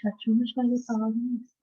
چترومش مگه فعال نیست؟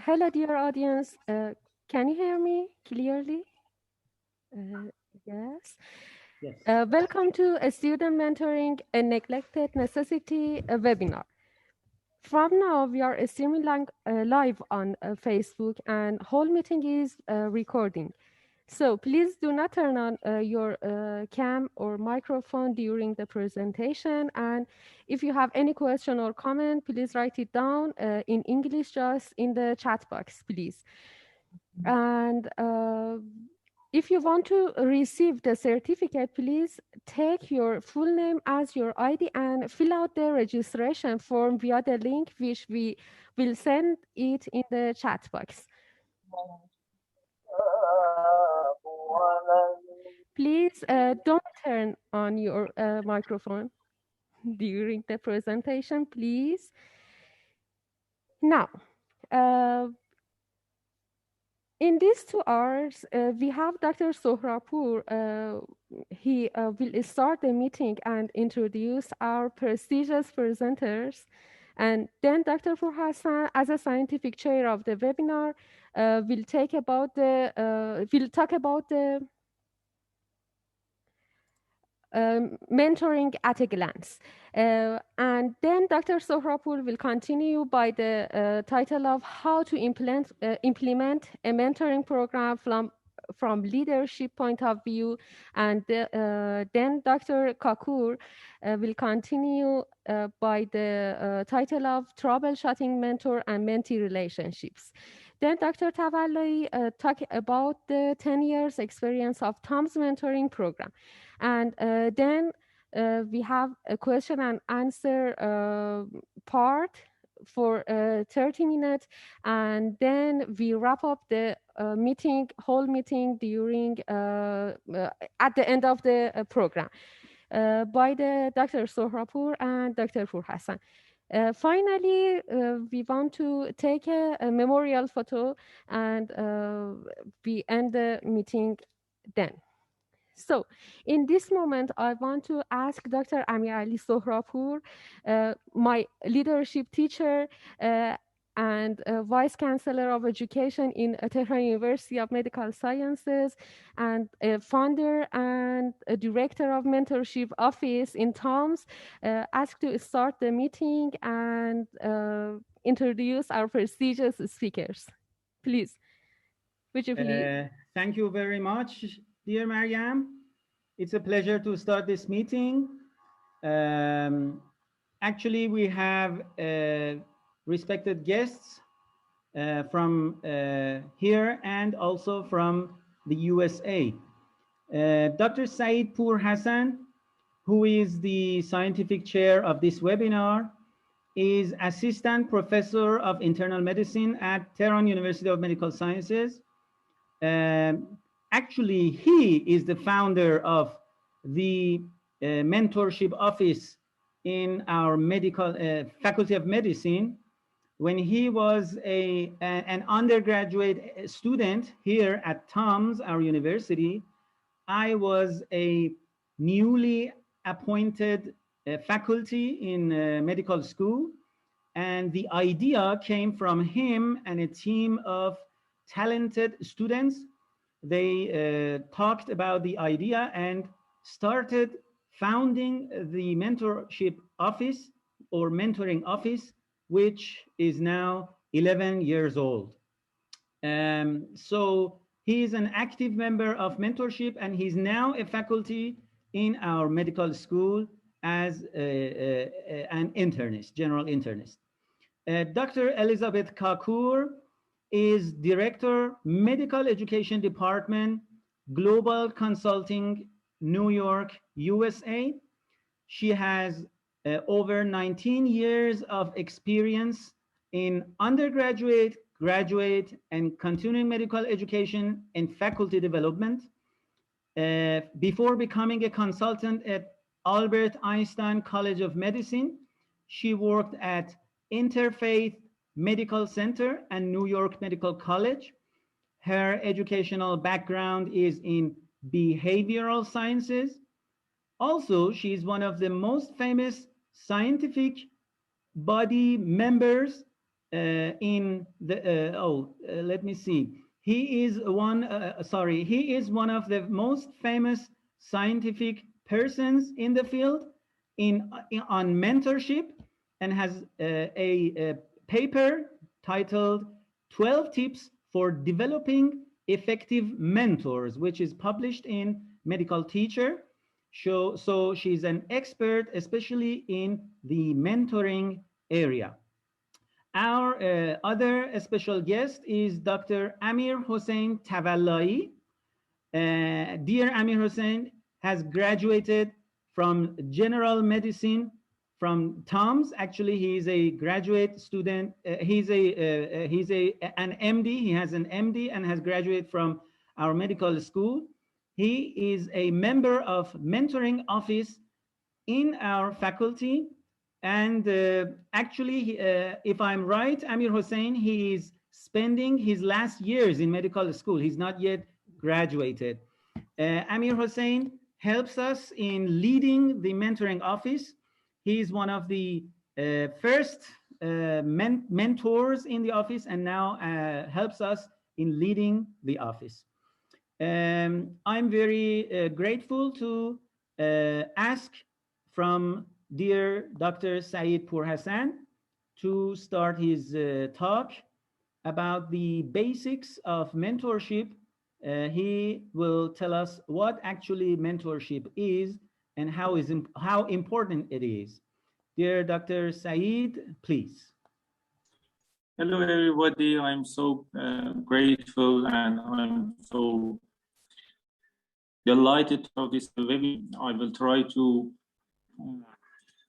Hello, dear audience. Can you hear me clearly? Yes. Yes. Welcome to a Student Mentoring a Neglected Necessity webinar. From now, we are streaming live on Facebook, and whole meeting is recording. So please do not turn on your cam or microphone during the presentation. And if you have any question or comment, please write it down in English, just in the chat box, please. And if you want to receive the certificate, please take your full name as your ID and fill out the registration form via the link, which we will send it in the chat box. Please don't turn on your microphone during the presentation, please. Now, in these 2 hours, we have Dr. Sohrapur. He will start the meeting and introduce our prestigious presenters. And then Dr. Fur Hassan, as a scientific chair of the webinar, will talk about the mentoring at a glance. And then Dr. Sohrapur will continue by the title of how to implement a mentoring program from leadership point of view. And then Dr. Kakur will continue by the title of Troubleshooting Mentor and Mentee Relationships. Then Dr. Tavalloi talk about the 10 years experience of TUMS mentoring program. And then we have a question and answer part for 30 minutes. And then we wrap up the whole meeting during at the end of the program by the Dr. Sohrapur and Dr. Fur Hassan. Finally, we want to take a memorial photo, and we end the meeting then. So in this moment, I want to ask Dr. Amir Ali Sohrapur, my leadership teacher and Vice Chancellor of Education in Tehran University of Medical Sciences, and a founder and a director of mentorship office in TUMS, asked to start the meeting and introduce our prestigious speakers. Please, would you please? Thank you very much, dear Mariam. It's a pleasure to start this meeting. Actually, we have respected guests from here and also from the USA. Dr. Saeed Pur Hassan, who is the scientific chair of this webinar, is Assistant Professor of Internal Medicine at Tehran University of Medical Sciences. Actually, he is the founder of the mentorship office in our medical faculty of medicine. When he was an undergraduate student here at TUMS, our university, I was a newly appointed faculty in medical school. And the idea came from him and a team of talented students. They talked about the idea and started founding the mentorship office or mentoring office, which is now 11 years old. So He is an active member of mentorship, and he's now a faculty in our medical school as an internist, general internist. Dr. Elizabeth Kakur is Director, Medical Education Department, Global Consulting, New York, USA. She has over 19 years of experience in undergraduate, graduate, and continuing medical education and faculty development. Before becoming a consultant at Albert Einstein College of Medicine, she worked at Interfaith Medical Center and New York Medical College. Her educational background is in behavioral sciences. Also, she is one of the most famous scientific body members in the, let me see. He is one of the most famous scientific persons in the field on mentorship, and has a paper titled 12 Tips for Developing Effective Mentors, which is published in Medical Teacher. So she's an expert, especially in the mentoring area. Our other special guest is Dr. Amir Hossein Tavallai. Dear Amir Hossein has graduated from general medicine from TUMS. Actually, he is a graduate student. He's an MD. He has an MD and has graduated from our medical school. He is a member of mentoring office in our faculty. And actually, if I'm right, Amir Hossein, he is spending his last years in medical school. He's not yet graduated. Amir Hossein helps us in leading the mentoring office. He is one of the first mentors in the office, and now helps us in leading the office. I'm very grateful to ask from dear Dr. Saeed Pourhassan to start his talk about the basics of mentorship. He will tell us what actually mentorship is and how important it is. Dear Dr. Saeed, please. Hello, everybody. I'm so grateful, and I'm so delighted to have this webinar. I will try to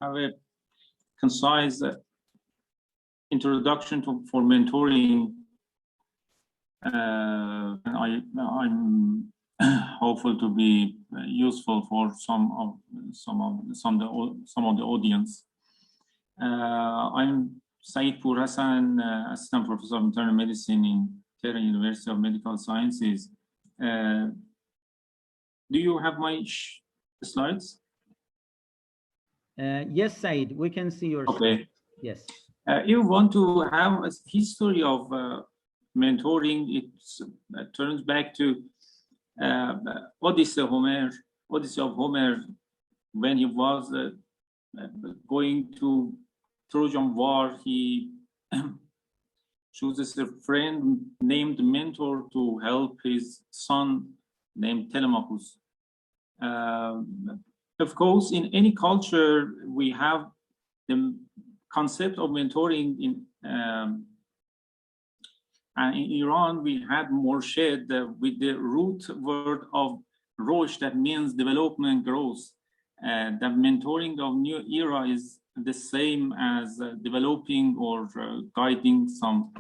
have a concise introduction for mentoring. I'm hopeful to be useful for some of the audience. I'm Saeed Pourhassan, Assistant Professor of Internal Medicine in Tehran University of Medical Sciences. Do you have my slides? Yes, Saeed, we can see your Okay. slides. Yes. You want to have a history of mentoring. It turns back to Odyssey of Homer when he was going to Trojan War. He chooses a friend named Mentor to help his son named Telemachus. Of course, in any culture, we have the concept of mentoring and in Iran, we had Morshed with the root word of Rosh, that means development, growth. The mentoring of new era is the same as developing or guiding some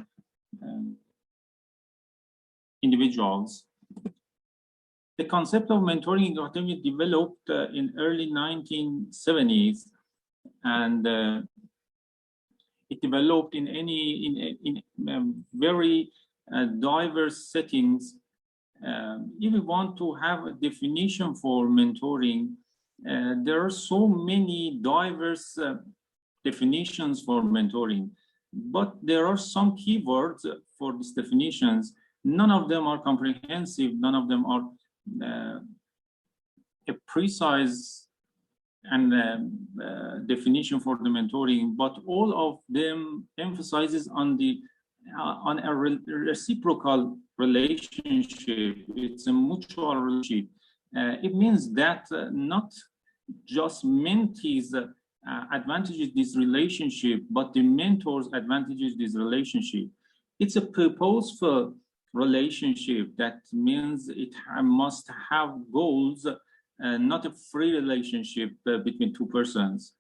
individuals. The concept of mentoring in academia developed in early 1970s, and it developed in very diverse settings. If we want to have a definition for mentoring, there are so many diverse definitions for mentoring, but there are some keywords for these definitions. None of them are comprehensive. None of them are a precise and definition for the mentoring, but all of them emphasizes on a reciprocal relationship. It's a mutual relationship. It means that not just mentees advantages this relationship, but the mentors advantages this relationship. It's a purposeful relationship. That means it must have goals, not a free relationship between two persons.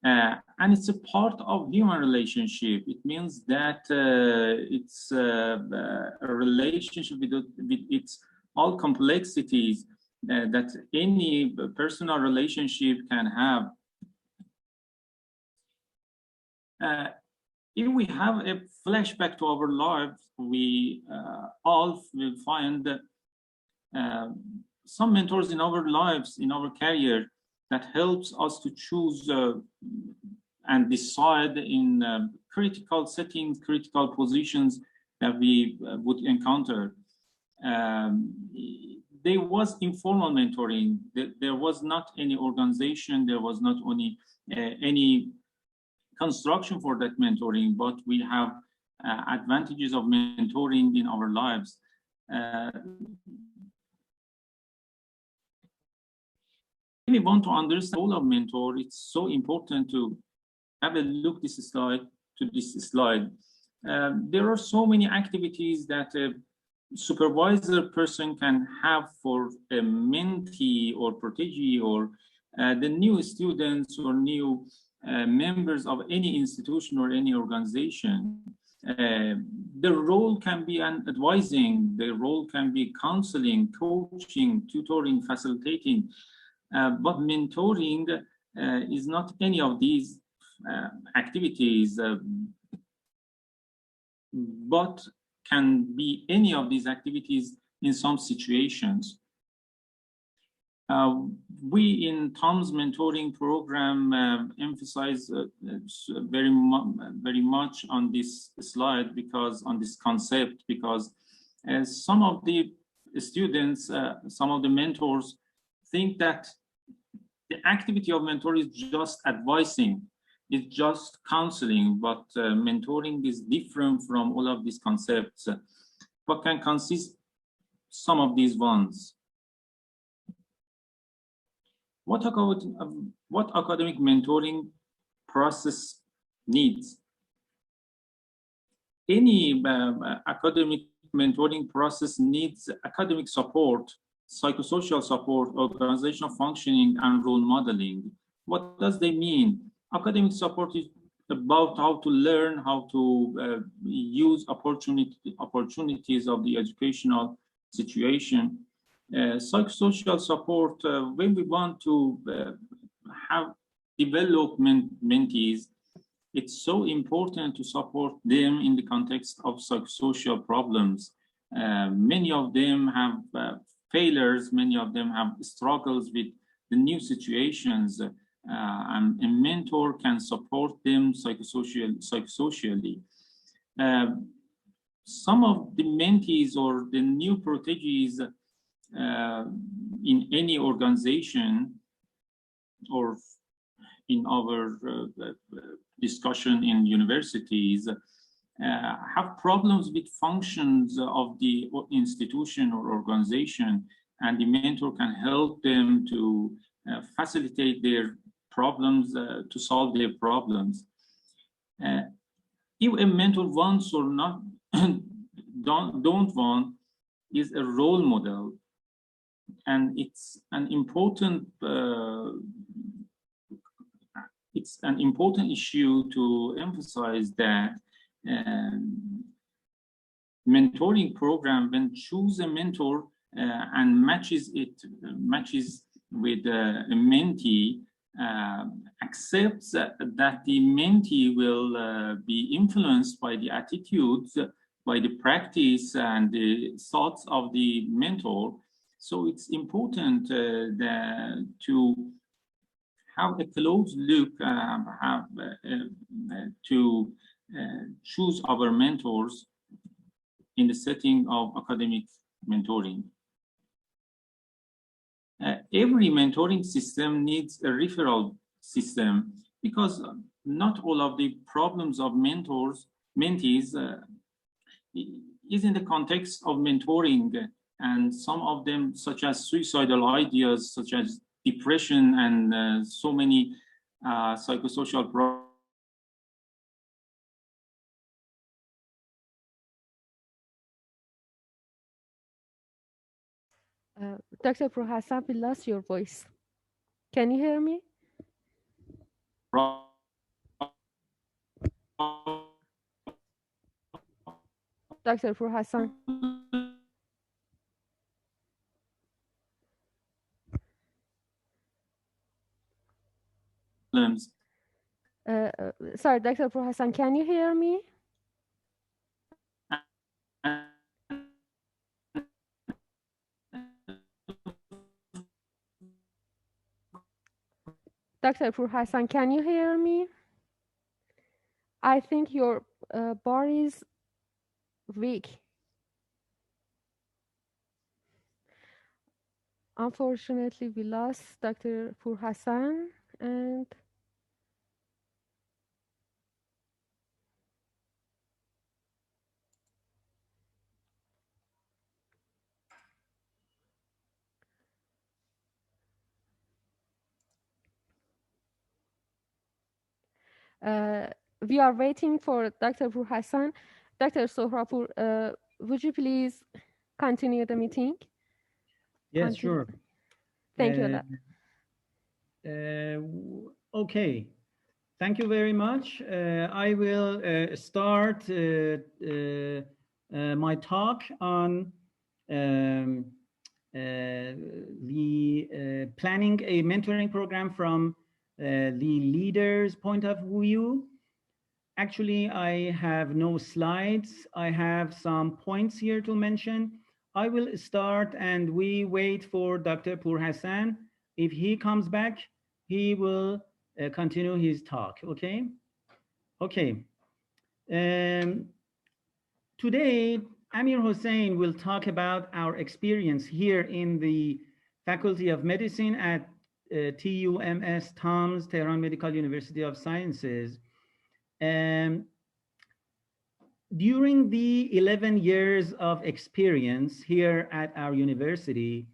And it's a part of human relationship. It means that it's a relationship with its all complexities that any personal relationship can have. If we have a flashback to our lives, we all will find some mentors in our lives, in our career, that helps us to choose and decide in critical settings, critical positions that we would encounter. There was informal mentoring. There was not any organization. There was not only any construction for that mentoring, but we have advantages of mentoring in our lives. If we want to understand the role of mentor, it's so important to have a look this slide. There are so many activities that a supervisor person can have for a mentee or protégé, or the new students or new members of any institution or any organization. The role can be advising, the role can be counseling, coaching, tutoring, facilitating, but mentoring is not any of these activities, but can be any of these activities in some situations. We in TUMS mentoring program emphasize very much on this slide, because on this concept, because some of the students, some of the mentors think that the activity of mentor is just advising, it's just counseling, but mentoring is different from all of these concepts. What can consist some of these ones? What academic mentoring process needs? Any academic mentoring process needs academic support, psychosocial support, organizational functioning, and role modeling. What does they mean? Academic support is about how to learn, how to use opportunities of the educational situation. Psychosocial support, when we want to have development mentees, it's so important to support them in the context of psychosocial problems. Many of them have failures, many of them have struggles with the new situations, and a mentor can support them psychosocially. Some of the mentees or the new proteges in any organization or in our discussion in universities have problems with functions of the institution or organization, and the mentor can help them to facilitate their problems, to solve their problems. If a mentor wants or not, don't want, is a role model, and it's an important issue to emphasize that mentoring program, when choose a mentor and matches with a mentee, accepts that the mentee will be influenced by the attitudes, by the practice and the thoughts of the mentor. So it's important to have a close look, to choose our mentors in the setting of academic mentoring. Every mentoring system needs a referral system, because not all of the problems of mentees is in the context of mentoring, and some of them, such as suicidal ideas, such as depression, and so many psychosocial problems. Dr. Purhassan, we lost your voice. Can you hear me? Dr. Purhassan. Sorry, Dr. Purhassan, can you hear me? Dr. Purhassan, can you hear me? I think your bar is weak. Unfortunately, we lost Dr. Purhassan, and we are waiting for Dr. Purhassan. Dr. Sohrapur, would you please continue the meeting? Yes, sure. Thank you. Okay. Thank you very much. I will start my talk on the planning a mentoring program from the leader's point of view. Actually, I have no slides. I have some points here to mention. I will start and we wait for Dr. Purhassan. If he comes back, he will continue his talk, okay? Okay. Today, Amir Hossein will talk about our experience here in the Faculty of Medicine at TUMS, TUMS, Tehran Medical University of Sciences. During the 11 years of experience here at our university,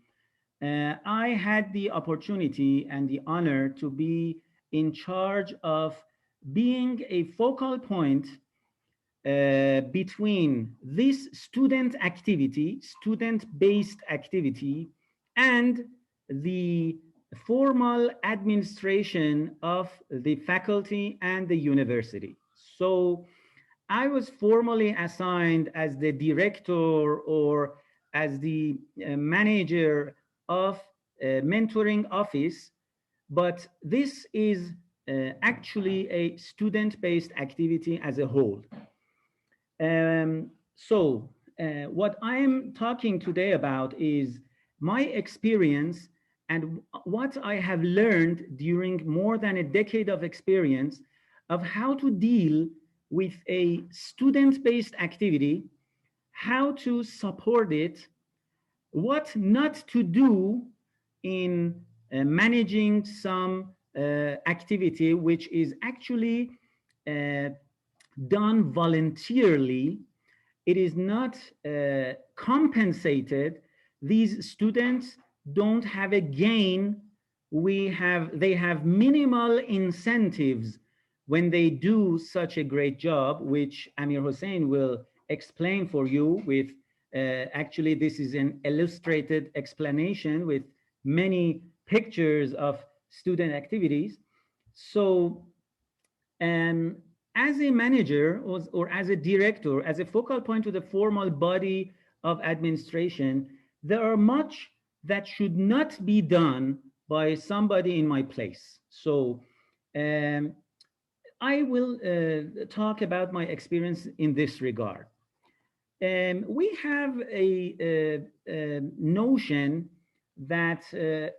I had the opportunity and the honor to be in charge of being a focal point between this student activity, student-based activity, and the formal administration of the faculty and the university. So I was formally assigned as the director or as the manager of a mentoring office, but this is actually a student-based activity as a whole. What I'm talking today about is my experience and what I have learned during more than a decade of experience of how to deal with a student-based activity, how to support it, what not to do in managing some activity which is actually done voluntarily. It is not compensated. These students don't have a gain. They have minimal incentives when they do such a great job, which Amir Hossein will explain for you with, actually this is an illustrated explanation with many pictures of student activities. So, as a manager or as a director, as a focal point to the formal body of administration, there are much that should not be done by somebody in my place. So I will talk about my experience in this regard. We have a notion that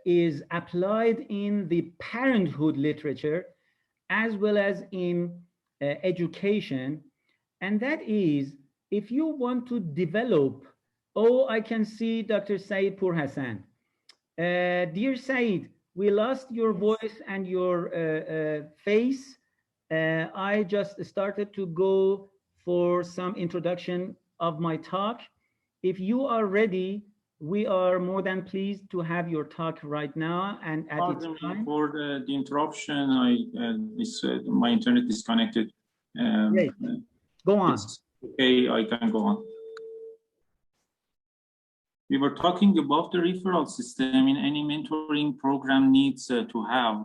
is applied in the parenthood literature as well as in education, and that is if you want to develop, oh, I can see Dr. Saeed Purhassan. Dear Saeed, we lost your voice and your face. I just started to go for some introduction of my talk. If you are ready, we are more than pleased to have your talk right now and at its Pardon me time. for the interruption. My internet disconnected. Great. Go on. It's okay, I can go on. We were talking about the referral system in any mentoring program needs to have,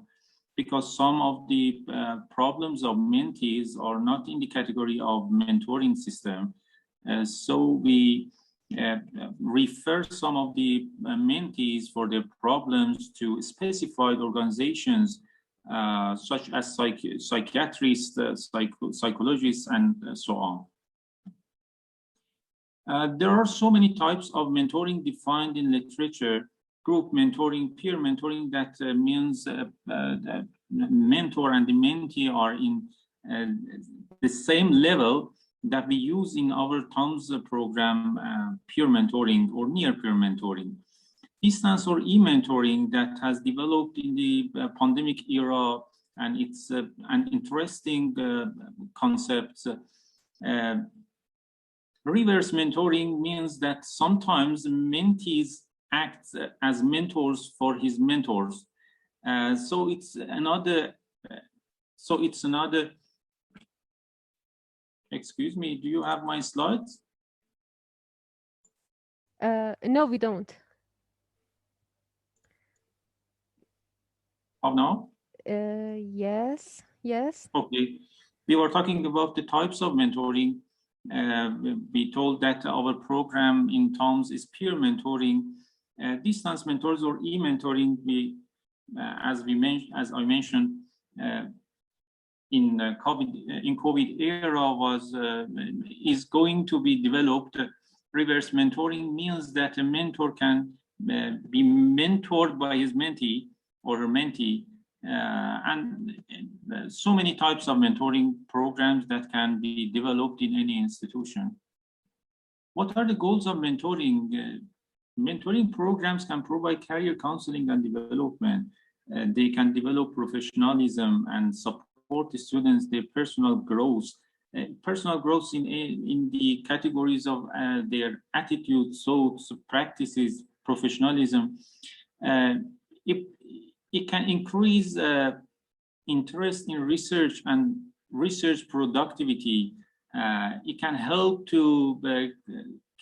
because some of the problems of mentees are not in the category of mentoring system. So we refer some of the mentees for their problems to specified organizations such as psychiatrists, psychologists, and so on. There are so many types of mentoring defined in literature: group mentoring, peer mentoring, that means the mentor and the mentee are in the same level that we use in our TUMS program, peer mentoring or near peer mentoring. Distance or e-mentoring that has developed in the pandemic era, and it's an interesting concept. Reverse mentoring means that sometimes mentees act as mentors for his mentors. So it's another. Excuse me, do you have my slides? No, we don't. Oh, no? Yes. Okay. We were talking about the types of mentoring. We told that our program in TUMS is peer mentoring. Distance mentors or e-mentoring, as I mentioned, in COVID era is going to be developed. Reverse mentoring means that a mentor can be mentored by his mentee or her mentee, and so many types of mentoring programs that can be developed in any institution. What are the goals of mentoring? Mentoring programs can provide career counseling and development. They can develop professionalism and support the students their personal growth. Personal growth in the categories of their attitudes, thoughts, practices, professionalism. It can increase interest in research and research productivity. It can help to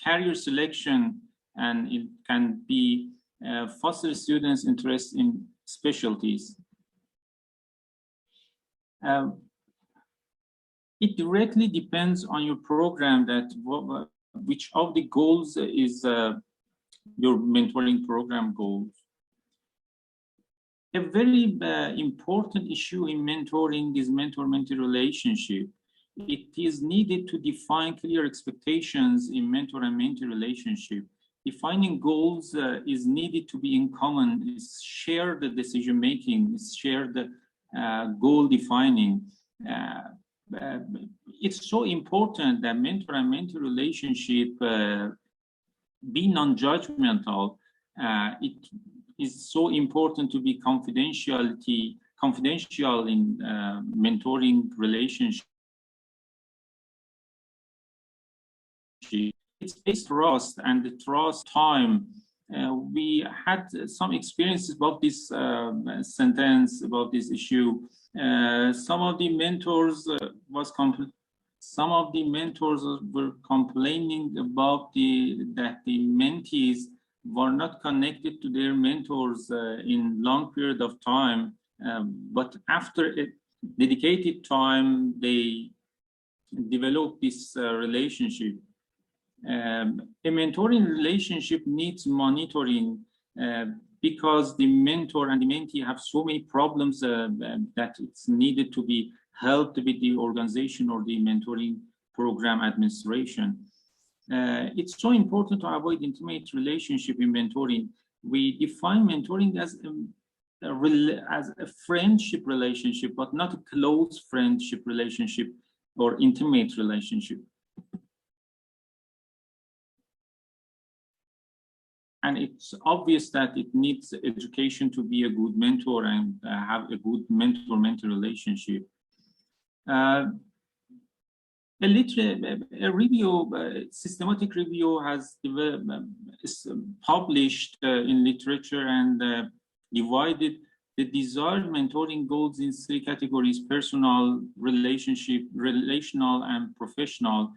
career selection, and it can be foster students' interest in specialties. It directly depends on your program that which of the goals is your mentoring program goals. A very important issue in mentoring is mentor-mentee relationship. It is needed to define clear expectations in mentor and mentee relationship. Defining goals is needed to be in common, is shared decision-making, is shared goal defining. It's so important that mentor and mentee relationship be non-judgmental. It is so important to be confidential in mentoring relationship. It's based trust, and the trust time. We had some experiences about this sentence, about this issue. Some of the mentors were complaining about that the mentees were not connected to their mentors in long period of time, but after a dedicated time, they developed this relationship. A mentoring relationship needs monitoring because the mentor and the mentee have so many problems that it's needed to be helped with the organization or the mentoring program administration. It's so important to avoid intimate relationship in mentoring. We define mentoring as a friendship relationship, but not a close friendship relationship or intimate relationship. And it's obvious that it needs education to be a good mentor and have a good mentor-mentee relationship. A review, systematic review has published in literature and divided the desired mentoring goals in 3 categories: personal, relational, and professional.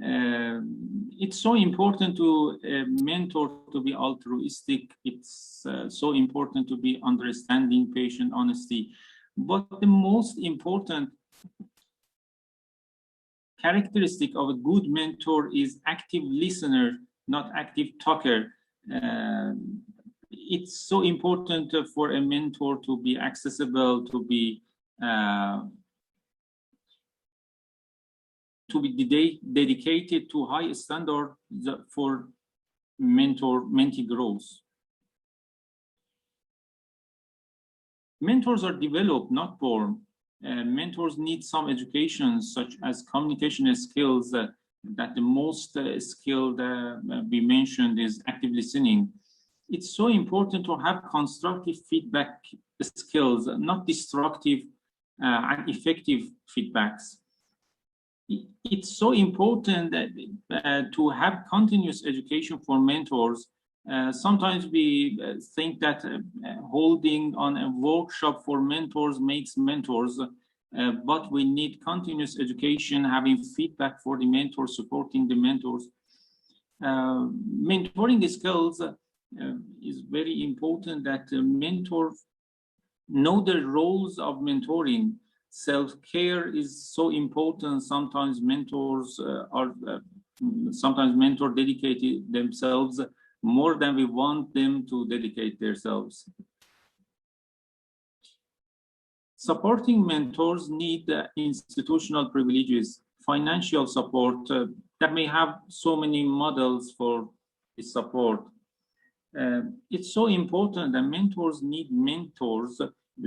It's so important to mentor to be altruistic. It's so important to be understanding, patient, honesty. But the most important characteristic of a good mentor is active listener, not active talker. It's so important for a mentor to be accessible, to be dedicated to high standard for mentor-mentee growth. Mentors are developed, not born. Mentors need some education, such as communication skills. That the most skilled we mentioned is active listening. It's so important to have constructive feedback skills, not destructive and effective feedbacks. It's so important that, to have continuous education for mentors. Sometimes we think that holding on a workshop for mentors makes mentors, but we need continuous education, having feedback for the mentors, supporting the mentors. Mentoring skills is very important, that mentors know the roles of mentoring. Self-care is so important. Sometimes mentors sometimes mentors dedicate themselves more than we want them to dedicate themselves. Supporting mentors need institutional privileges, financial support that may have so many models for this support. It's so important that mentors need mentors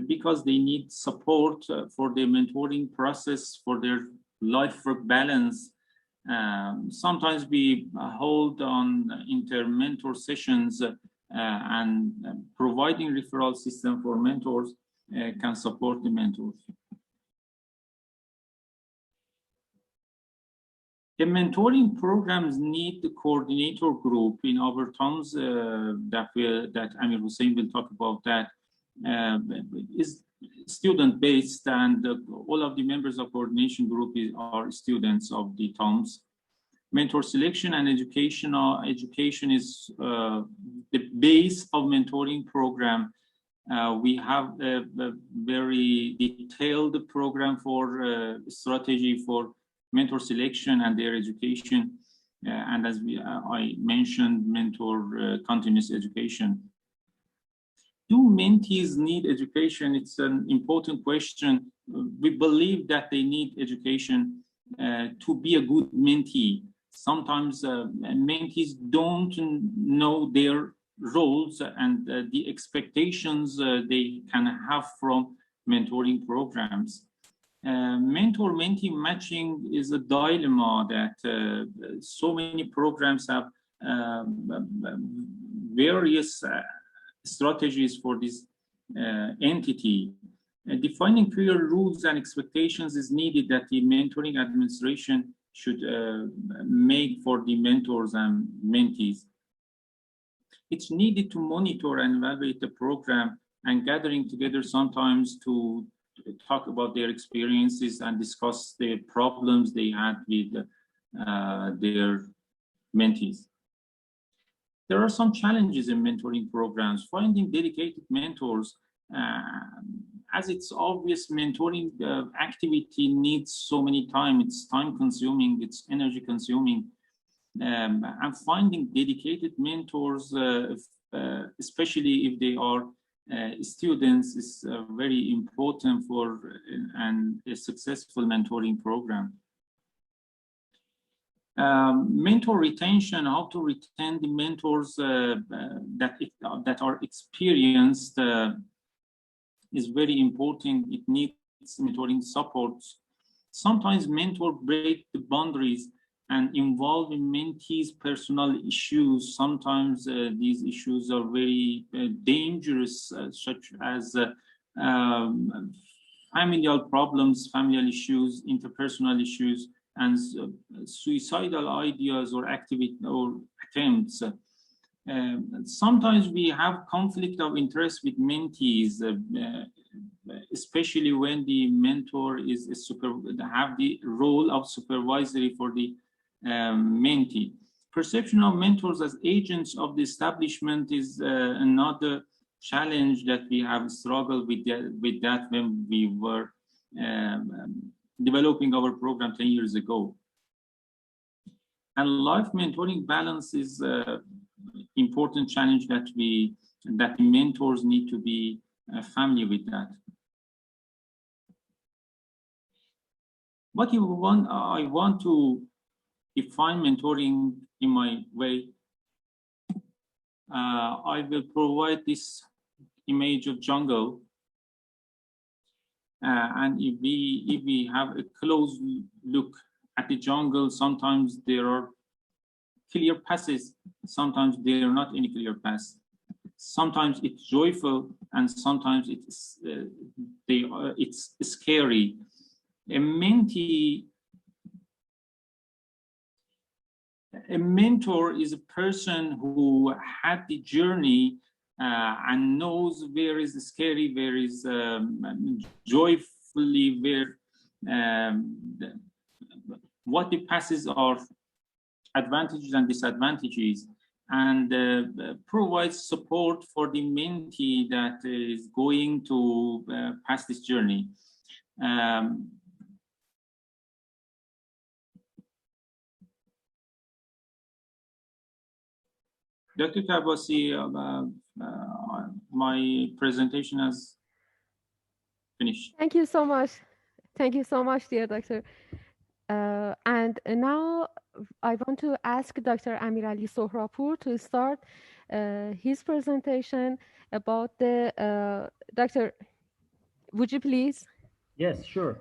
because they need support for their mentoring process, for their life-work balance. Sometimes we hold on inter-mentor sessions and providing referral system for mentors can support the mentors. The mentoring programs need the coordinator group in our TUMS that Amir Hussein will talk about. That is student-based, and all of the members of coordination group are students of the TUMS. Mentor selection and education is the base of mentoring program. We have a very detailed program for strategy for mentor selection and their education, and as I mentioned, mentor continuous education. Do mentees need education? It's an important question. We believe that they need education to be a good mentee. Sometimes mentees don't know their roles and the expectations they can have from mentoring programs. Mentor-mentee matching is a dilemma that so many programs have various strategies for this entity. Defining clear rules and expectations is needed that the mentoring administration should make for the mentors and mentees. It's needed to monitor and evaluate the program and gathering together sometimes to talk about their experiences and discuss the problems they had with their mentees. There are some challenges in mentoring programs. Finding dedicated mentors, as it's obvious, mentoring activity needs so many time. It's time consuming, it's energy consuming. And finding dedicated mentors, especially if they are students, is very important for a successful mentoring program. Mentor retention, how to retain the mentors that are experienced is very important. It needs mentoring support. Sometimes mentors break the boundaries and involve in mentees' personal issues. Sometimes these issues are very dangerous, such as familial problems, familial issues, interpersonal issues. and suicidal ideas or activity or attempts. Sometimes we have conflict of interest with mentees, especially when the mentor is have the role of supervisory for the mentee. Perception of mentors as agents of the establishment is another challenge that we have struggled with that when we were developing our program 10 years ago. And life mentoring balance is important challenge that the mentors need to be familiar with that. What I want to define mentoring in my way. I will provide this image of jungle, and if we have a close look at the jungle, sometimes there are clear passes, sometimes there are not any clear paths. Sometimes it's joyful, and sometimes it's scary. A mentor is a person who had the journey and knows where is scary, where is joyfully, where what the passes are, advantages and disadvantages, and provides support for the mentee that is going to pass this journey. Dr. Kabasi, my presentation has finished. Thank you so much. Thank you so much, dear doctor. And now I want to ask Dr. Amirali Sohrapur to start his presentation about the, Doctor, would you please? Yes, sure.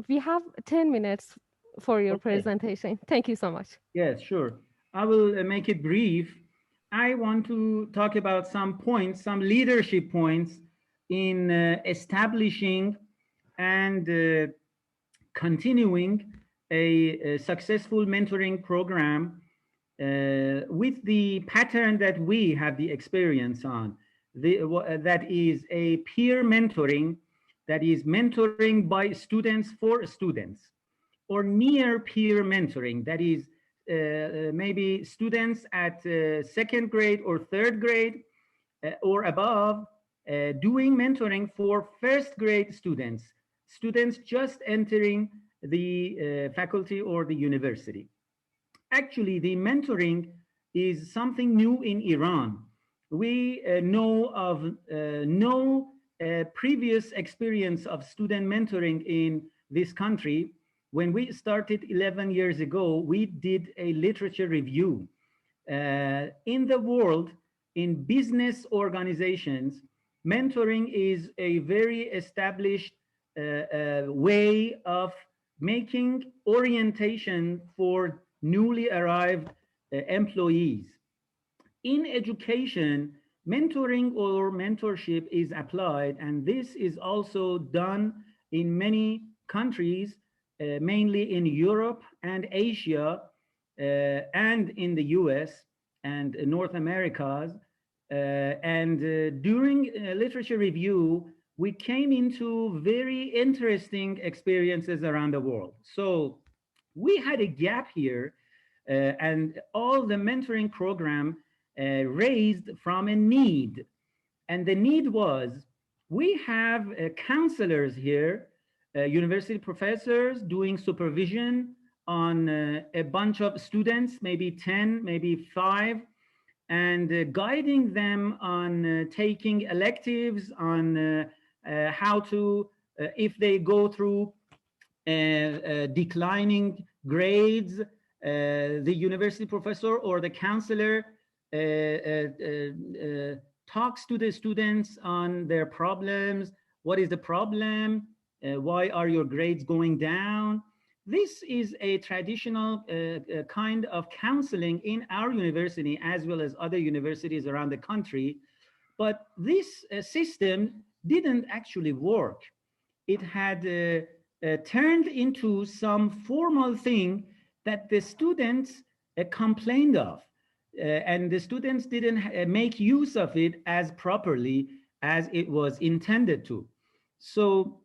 We have 10 minutes for your presentation. Thank you so much. Yes, sure. I will make it brief. I want to talk about some points, some leadership points in establishing and continuing a successful mentoring program with the pattern that we have the experience on. That is a peer mentoring, that is mentoring by students for students, or near peer mentoring, that is maybe students at second grade or third grade or above doing mentoring for first grade students just entering the faculty or the university. Actually, the mentoring is something new in Iran. We know of no previous experience of student mentoring in this country. When we started 11 years ago, we did a literature review. In the world, in business organizations, mentoring is a very established way of making orientation for newly arrived employees. In education, mentoring or mentorship is applied, and this is also done in many countries, mainly in Europe and Asia, and in the US and North Americas. During literature review, we came into very interesting experiences around the world. So we had a gap here, and all the mentoring program raised from a need. And the need was, we have counselors here, university professors doing supervision on a bunch of students, maybe 10, maybe 5, and guiding them on taking electives, on how to, if they go through declining grades, the university professor or the counselor talks to the students on their problems. What is the problem? Why are your grades going down? This is a traditional kind of counseling in our university as well as other universities around the country. But this system didn't actually work. It had turned into some formal thing that the students complained of. And the students didn't make use of it as properly as it was intended to. So,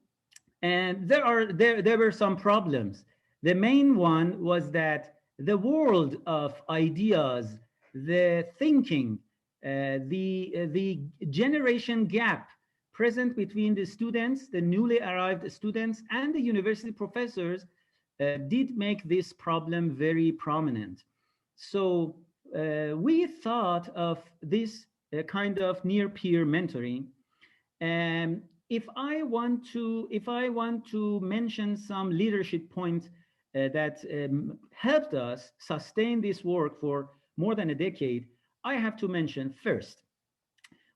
and there were some problems. The main one was that the world of ideas, the thinking, the generation gap present between the students, the newly arrived students, and the university professors did make this problem very prominent. So we thought of this kind of near-peer mentoring. And if I want to mention some leadership points that helped us sustain this work for more than a decade, I have to mention first,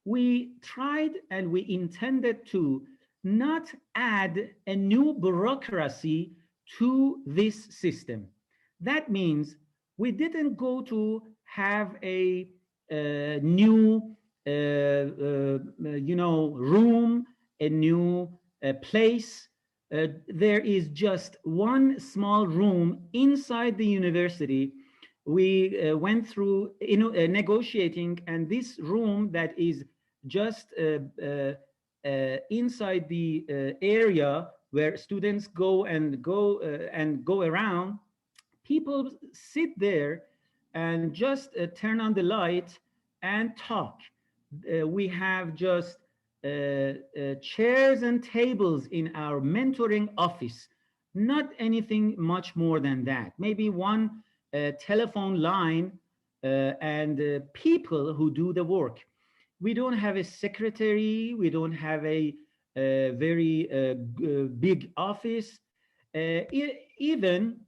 we tried and we intended to not add a new bureaucracy to this system. That means we didn't go to have a new room, a new place. There is just one small room inside the university. We went through negotiating, and this room that is just inside the area where students go around, people sit there and just turn on the light and talk. We have just chairs and tables in our mentoring office, not anything much more than that. Maybe one telephone line and people who do the work. We don't have a secretary. We don't have a very big office. Even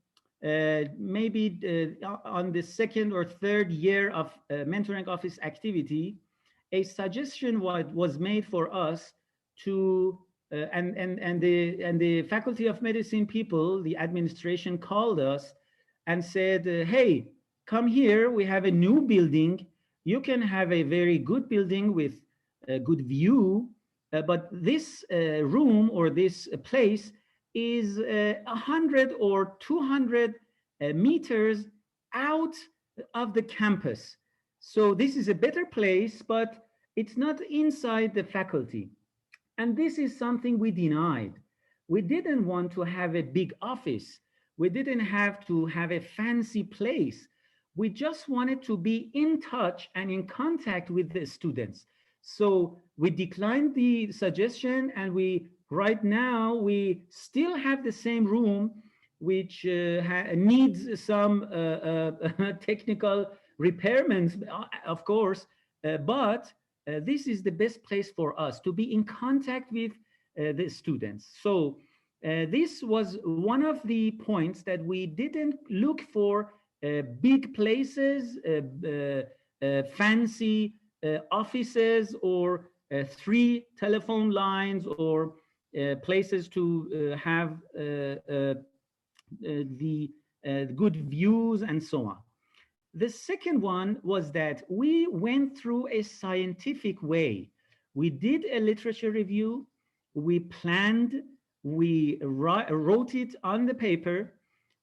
maybe on the second or third year of mentoring office activity, a suggestion was made for us to, and the Faculty of Medicine people, the administration called us and said, hey, come here, we have a new building. You can have a very good building with a good view, but this room or this place is 100 or 200 meters out of the campus. So this is a better place, but it's not inside the faculty. And this is something we denied. We didn't want to have a big office. We didn't have to have a fancy place. We just wanted to be in touch and in contact with the students. So we declined the suggestion, and right now we still have the same room, which needs some technical repairments, of course, but this is the best place for us to be in contact with the students. So this was one of the points that we didn't look for big places, fancy offices, or 3 telephone lines, or places to have the good views and so on. The second one was that we went through a scientific way. We did a literature review, we planned, we wrote it on the paper,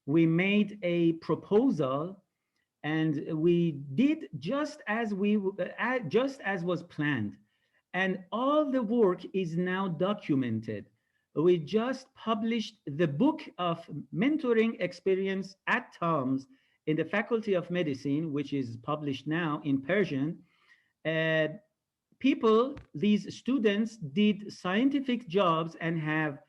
we made a proposal, and we did just as was planned. And all the work is now documented. We just published the book of mentoring experience at TUMS in the Faculty of Medicine, which is published now in Persian. These students did scientific jobs and have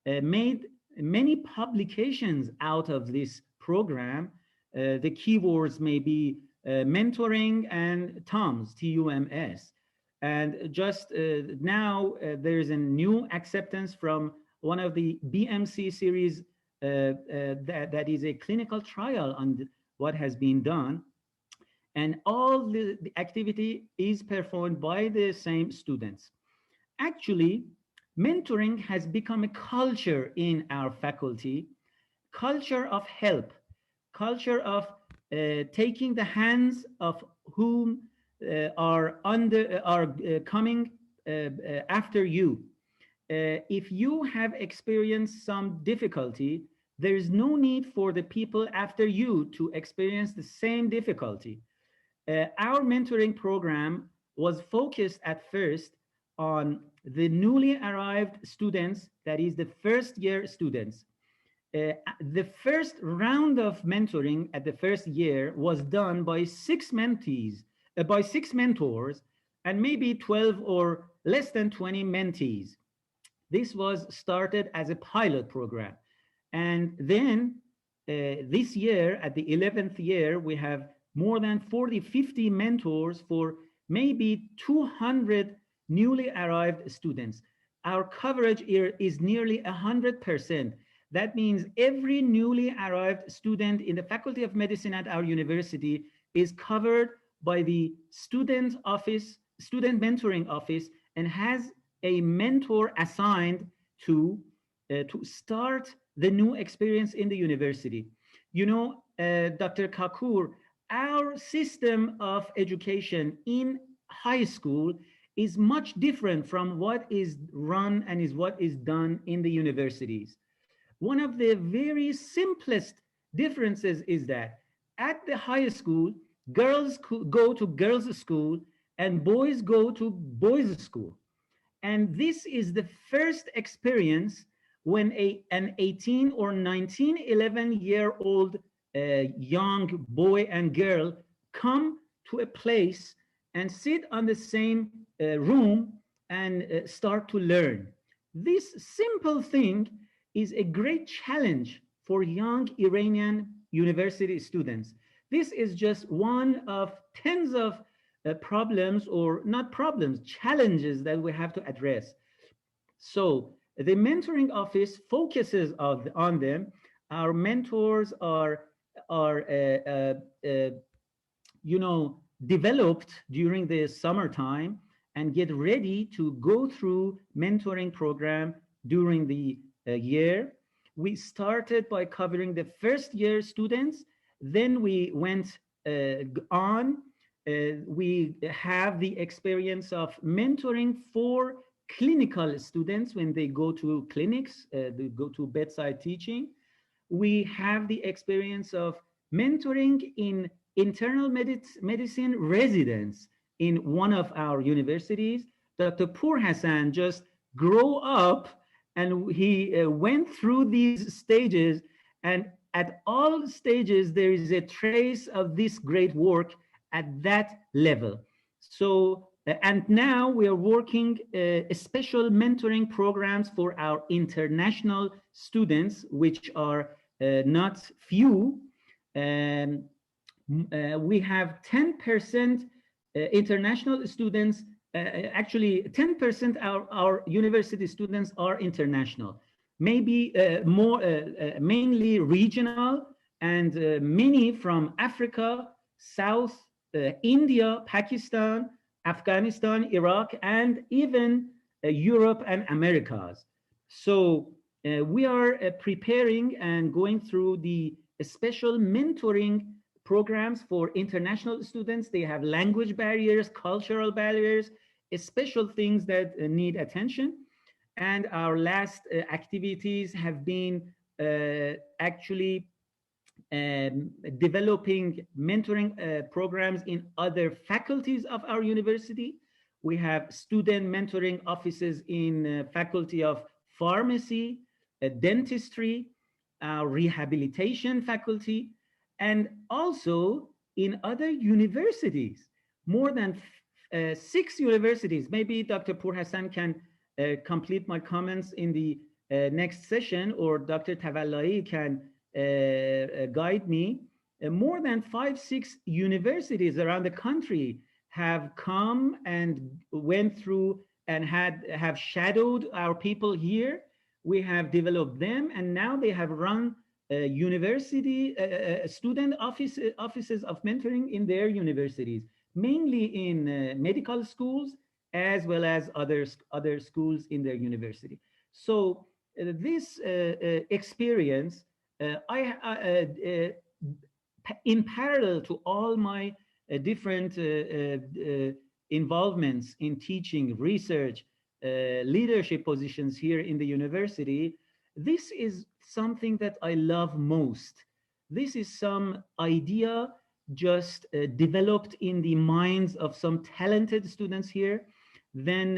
made many publications out of this program. The keywords may be mentoring and TUMS, T-U-M-S. And just now, there is a new acceptance from one of the BMC series that is a clinical trial on what has been done. And all the activity is performed by the same students. Actually, mentoring has become a culture in our faculty, culture of help, culture of taking the hands of whom are coming after you, if you have experienced some difficulty, there is no need for the people after you to experience the same difficulty. Our mentoring program was focused at first on the newly arrived students, that is the first year students. The first round of mentoring at the first year was done by 6 mentees, by 6 mentors, and maybe 12 or less than 20 mentees. This was started as a pilot program. And then this year, at the 11th year, we have more than 40, 50 mentors for maybe 200 newly arrived students. Our coverage here is nearly 100%. That means every newly arrived student in the Faculty of Medicine at our university is covered by the student office, student mentoring office, and has a mentor assigned to start the new experience in the university. You know, Dr. Kakur, our system of education in high school is much different from what is run and is what is done in the universities. One of the very simplest differences is that at the high school, girls go to girls' school and boys go to boys' school. And this is the first experience when an 18 or 19, 11-year-old young boy and girl come to a place and sit on the same room and start to learn. This simple thing is a great challenge for young Iranian university students. This is just one of tens of problems, or not problems, challenges that we have to address. So the mentoring office focuses on them. Our mentors are developed during the summertime and get ready to go through mentoring program during the year. We started by covering the first year students, then we went on. We have the experience of mentoring for clinical students when they go to clinics, they go to bedside teaching. We have the experience of mentoring in internal medicine residents in one of our universities. Dr. Pur Hassan just grew up and he went through these stages, and at all stages there is a trace of this great work at that level. So, and now we are working special mentoring programs for our international students, which are not few. We have 10% international students. Actually, 10% our university students are international, maybe mainly regional, and many from Africa, South India, Pakistan, Afghanistan, Iraq, and even Europe and Americas. So we are preparing and going through the special mentoring programs for international students. They have language barriers, cultural barriers, special things that need attention. And our last activities have been actually developing mentoring programs in other faculties of our university. We have student mentoring offices in Faculty of Pharmacy, Dentistry, Rehabilitation faculty, and also in other universities. More than 6 universities. Maybe Dr. Pur Hassan can complete my comments in the next session, or Dr. Tavallaei can guide me. More than 5, 6 universities around the country have come and went through and have shadowed our people here. We have developed them, and now they have run university student offices of mentoring in their universities, mainly in medical schools as well as other schools in their university. So this experience, in parallel to all my different involvements in teaching, research, leadership positions here in the university, this is something that I love most. This is some idea just developed in the minds of some talented students here. Then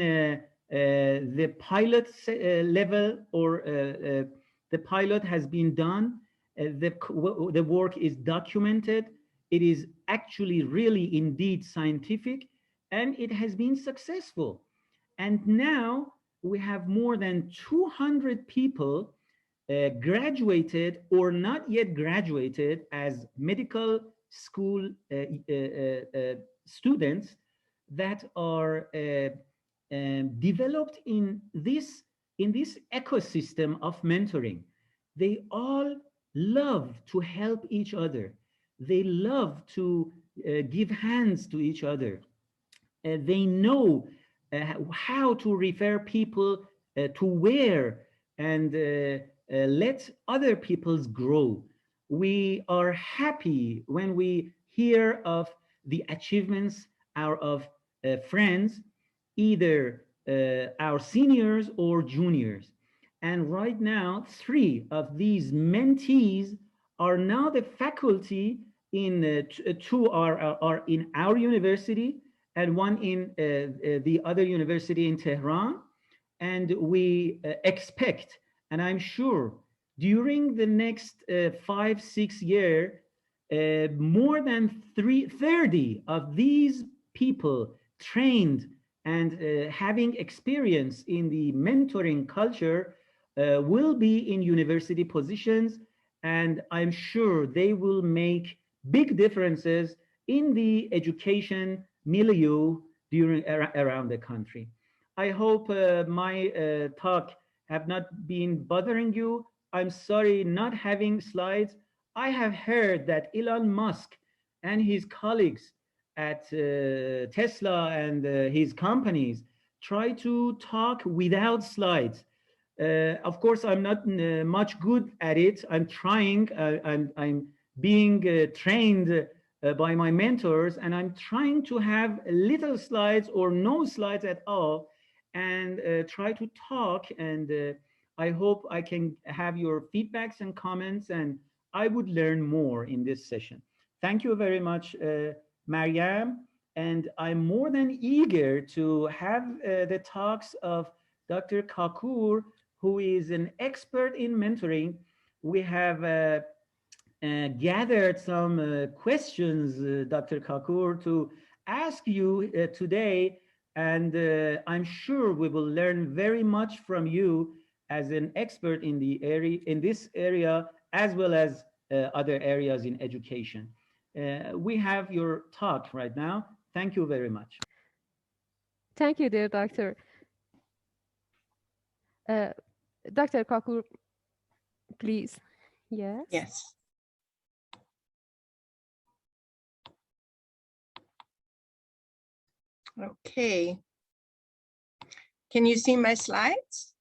the pilot level or the pilot has been done. The work is documented. It is actually really indeed scientific, and it has been successful. And now we have more than 200 people graduated or not yet graduated as medical school students that are developed in this ecosystem of mentoring. They all love to help each other. They love to give hands to each other. They know how to refer people to where and let other peoples grow. We are happy when we hear of the achievements of friends, either our seniors or juniors. And right now, 3 of these mentees are now the faculty in 2 are in our university and 1 in the other university in Tehran. And we expect, and I'm sure, during the next 5-6 years, more than 30 of these people trained and having experience in the mentoring culture will be in university positions, and I'm sure they will make big differences in the education milieu around the country. I hope my talk have not been bothering you. I'm sorry not having slides. I have heard that Elon Musk and his colleagues at Tesla and his companies try to talk without slides. Of course, I'm not much good at it. I'm trying. I'm being trained by my mentors, and I'm trying to have little slides or no slides at all, and try to talk. And I hope I can have your feedbacks and comments, and I would learn more in this session. Thank you very much, Mariam. And I'm more than eager to have the talks of Dr. Kakur, who is an expert in mentoring. We have gathered some questions, Dr. Kakur, to ask you today, and I'm sure we will learn very much from you as an expert in the area, in this area, as well as other areas in education. We have your talk right now. Thank you very much. Thank you, dear doctor. Dr. Kakur, please. Yes. Yes. Okay. Can you see my slides?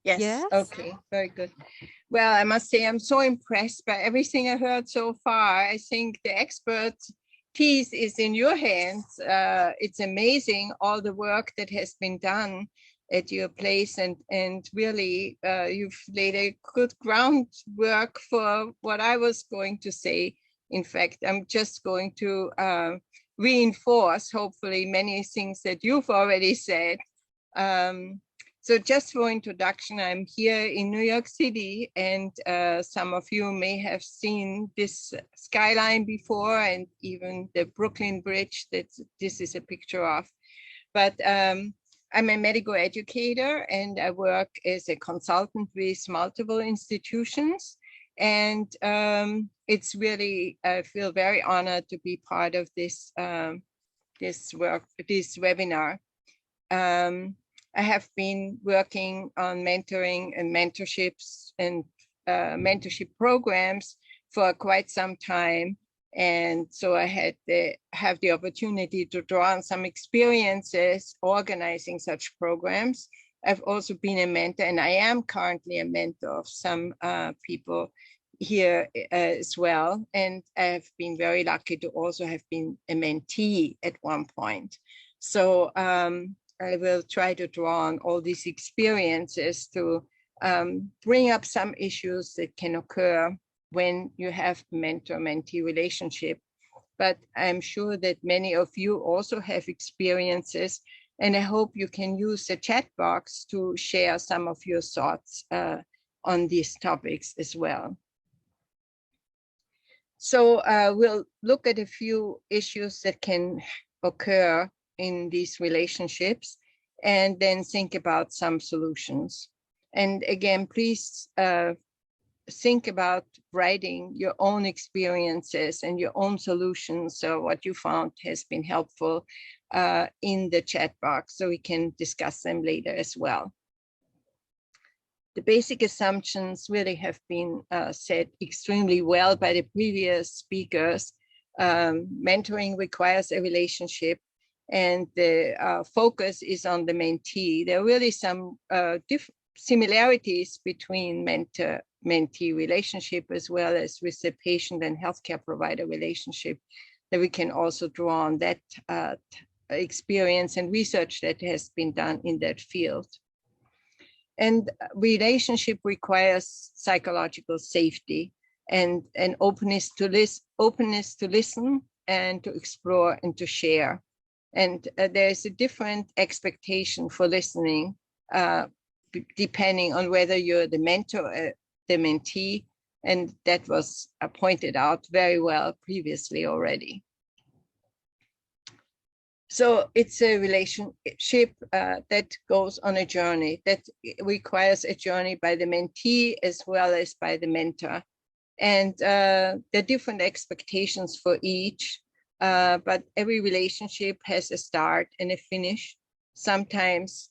Yes. Yes. Okay, very good. Well, I must say I'm so impressed by everything I heard so far. I think the expertise is in your hands. It's amazing all the work that has been done at your place, and really you've laid a good groundwork for what I was going to say. In fact, I'm just going to reinforce hopefully many things that you've already said. So just for introduction, I'm here in New York City, and some of you may have seen this skyline before, and even the Brooklyn Bridge that this is a picture of. But I'm a medical educator, and I work as a consultant with multiple institutions. And it's really, I feel very honored to be part of this this webinar. I have been working on mentoring and mentorships and mentorship programs for quite some time. And so I have the opportunity to draw on some experiences organizing such programs. I've also been a mentor, and I am currently a mentor of some people here as well. And I've been very lucky to also have been a mentee at one point. So I will try to draw on all these experiences to bring up some issues that can occur when you have mentor-mentee relationship. But I'm sure that many of you also have experiences, and I hope you can use the chat box to share some of your thoughts on these topics as well. So we'll look at a few issues that can occur in these relationships and then think about some solutions. And again, please think about writing your own experiences and your own solutions. So what you found has been helpful in the chat box, so we can discuss them later as well. The basic assumptions really have been said extremely well by the previous speakers. Mentoring requires a relationship, and the focus is on the mentee. There are really some similarities between mentor-mentee relationship as well as with the patient and healthcare provider relationship that we can also draw on that experience and research that has been done in that field. And relationship requires psychological safety and an openness to listen and to explore and to share. And there's a different expectation for listening depending on whether you're the mentor or the mentee, and that was pointed out very well previously already. So it's a relationship that goes on a journey, that requires a journey by the mentee as well as by the mentor. And there are different expectations for each, but every relationship has a start and a finish. Sometimes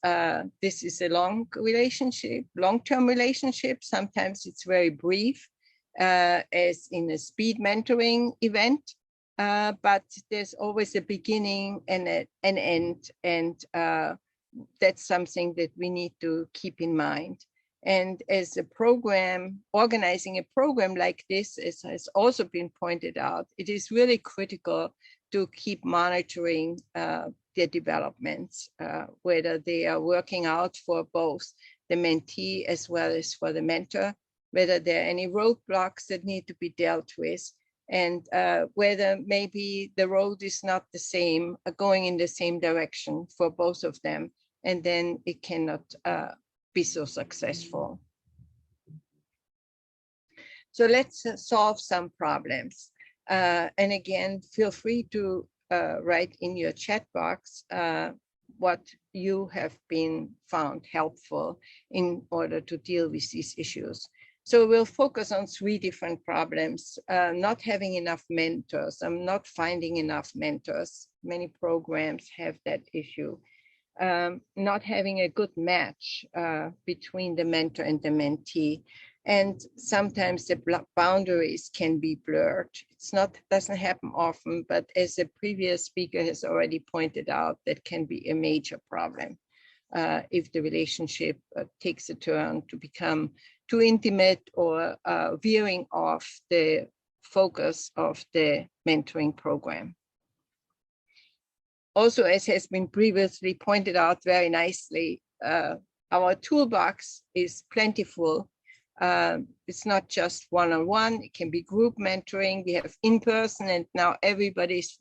this is a long-term relationship. Sometimes it's very brief, as in a speed mentoring event. But there's always a beginning and an end, and that's something that we need to keep in mind. And as a program, organizing a program like this, as has also been pointed out, it is really critical to keep monitoring their developments, whether they are working out for both the mentee as well as for the mentor, whether there are any roadblocks that need to be dealt with, and whether maybe the road is not the same, going in the same direction for both of them, and then it cannot be so successful. So let's solve some problems. And again, feel free to write in your chat box what you have been found helpful in order to deal with these issues. So we'll focus on 3 different problems. Not having enough mentors. I'm not finding enough mentors. Many programs have that issue. Not having a good match between the mentor and the mentee. And sometimes the boundaries can be blurred. Doesn't happen often, but as the previous speaker has already pointed out, that can be a major problem if the relationship takes a turn to become too intimate or veering off the focus of the mentoring program. Also, as has been previously pointed out very nicely, our toolbox is plentiful. It's not just one-on-one, it can be group mentoring. We have in-person, and now everybody's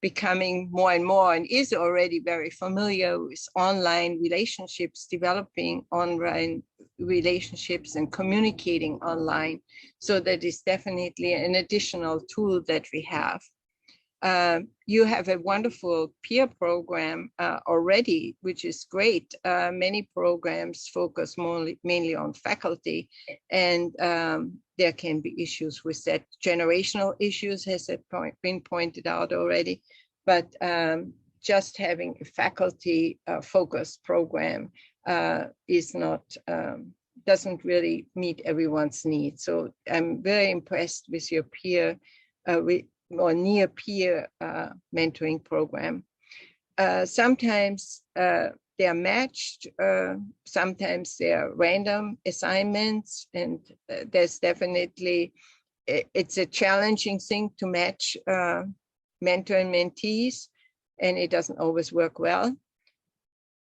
becoming more and more and is already very familiar with online relationships, developing online relationships and communicating online. So that is definitely an additional tool that we have. You have a wonderful peer program already, which is great. Many programs focus mainly on faculty, and there can be issues with that. Generational issues has been pointed out already, but just having a faculty focused program doesn't really meet everyone's needs. So I'm very impressed with your peer or near peer mentoring program. Sometimes they are matched, sometimes they are random assignments, and there's definitely, it's a challenging thing to match mentor and mentees, and it doesn't always work well.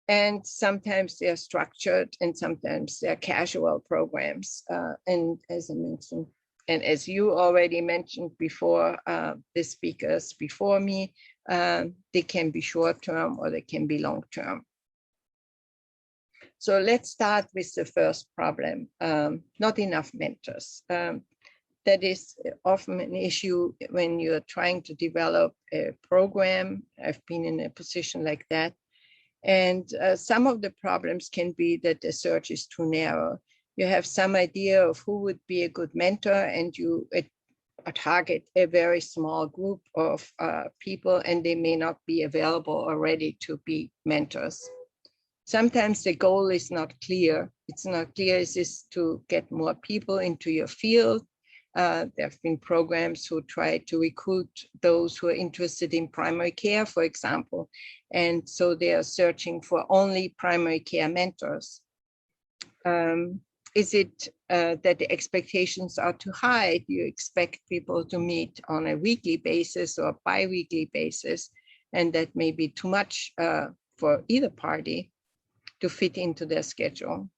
And sometimes they're structured and sometimes they're casual programs. And as I mentioned, and as you already mentioned before, the speakers before me, they can be short-term or they can be long-term. So let's start with the first problem, not enough mentors. That is often an issue when you're trying to develop a program. I've been in a position like that. And some of the problems can be that the search is too narrow. You have some idea of who would be a good mentor and you target a very small group of people and they may not be available or ready to be mentors. Sometimes the goal is not clear. It's not clear, is this to get more people into your field? There have been programs who try to recruit those who are interested in primary care, for example. And so they are searching for only primary care mentors. Is it that the expectations are too high? Do you expect people to meet on a weekly basis or bi-weekly basis? And that may be too much for either party to fit into their schedule.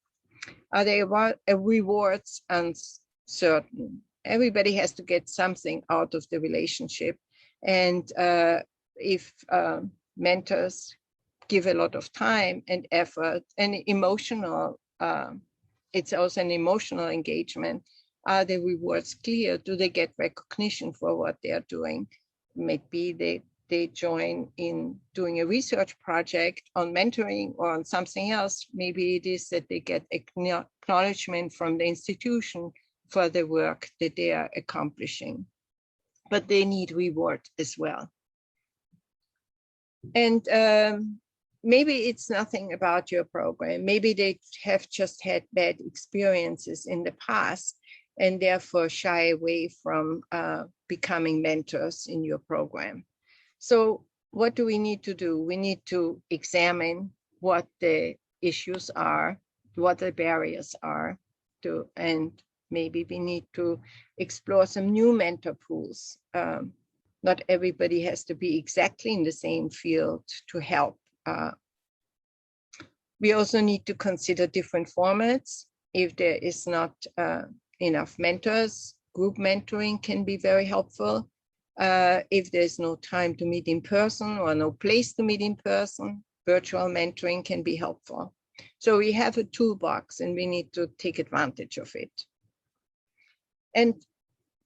Are their rewards uncertain? Everybody has to get something out of the relationship. And if mentors give a lot of time and effort and emotional, it's also an emotional engagement. Are the rewards clear? Do they get recognition for what they are doing? Maybe they join in doing a research project on mentoring or on something else. Maybe it is that they get acknowledgement from the institution for the work that they are accomplishing, but they need reward as well. And maybe it's nothing about your program. Maybe they have just had bad experiences in the past and therefore shy away from becoming mentors in your program. So what do we need to do? We need to examine what the issues are, what the barriers are, and maybe we need to explore some new mentor pools. Not everybody has to be exactly in the same field to help. We also need to consider different formats. If there is not enough mentors, group mentoring can be very helpful. If there's no time to meet in person or no place to meet in person, virtual mentoring can be helpful. So we have a toolbox and we need to take advantage of it. And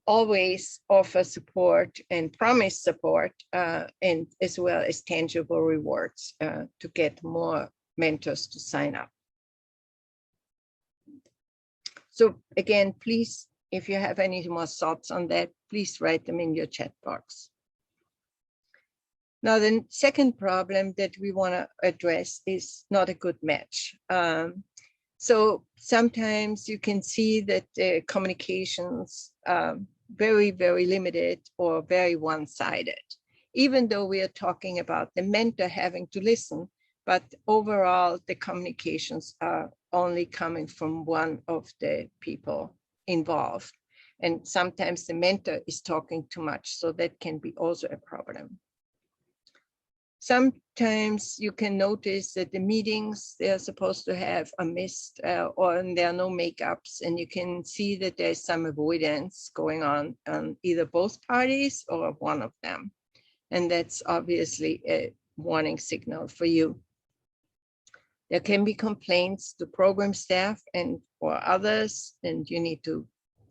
always offer support and promise support and as well as tangible rewards to get more mentors to sign up. So again, please, if you have any more thoughts on that, please write them in your chat box. Now, the second problem that we want to address is not a good match. So sometimes you can see that the communications very, very limited or very one-sided, even though we are talking about the mentor having to listen, but overall the communications are only coming from one of the people involved. And sometimes the mentor is talking too much, so that can be also a problem. Sometimes you can notice that the meetings they're supposed to have are missed or there are no makeups, and you can see that there's some avoidance going on either both parties or one of them. And that's obviously a warning signal for you. There can be complaints to program staff and or others, and you need to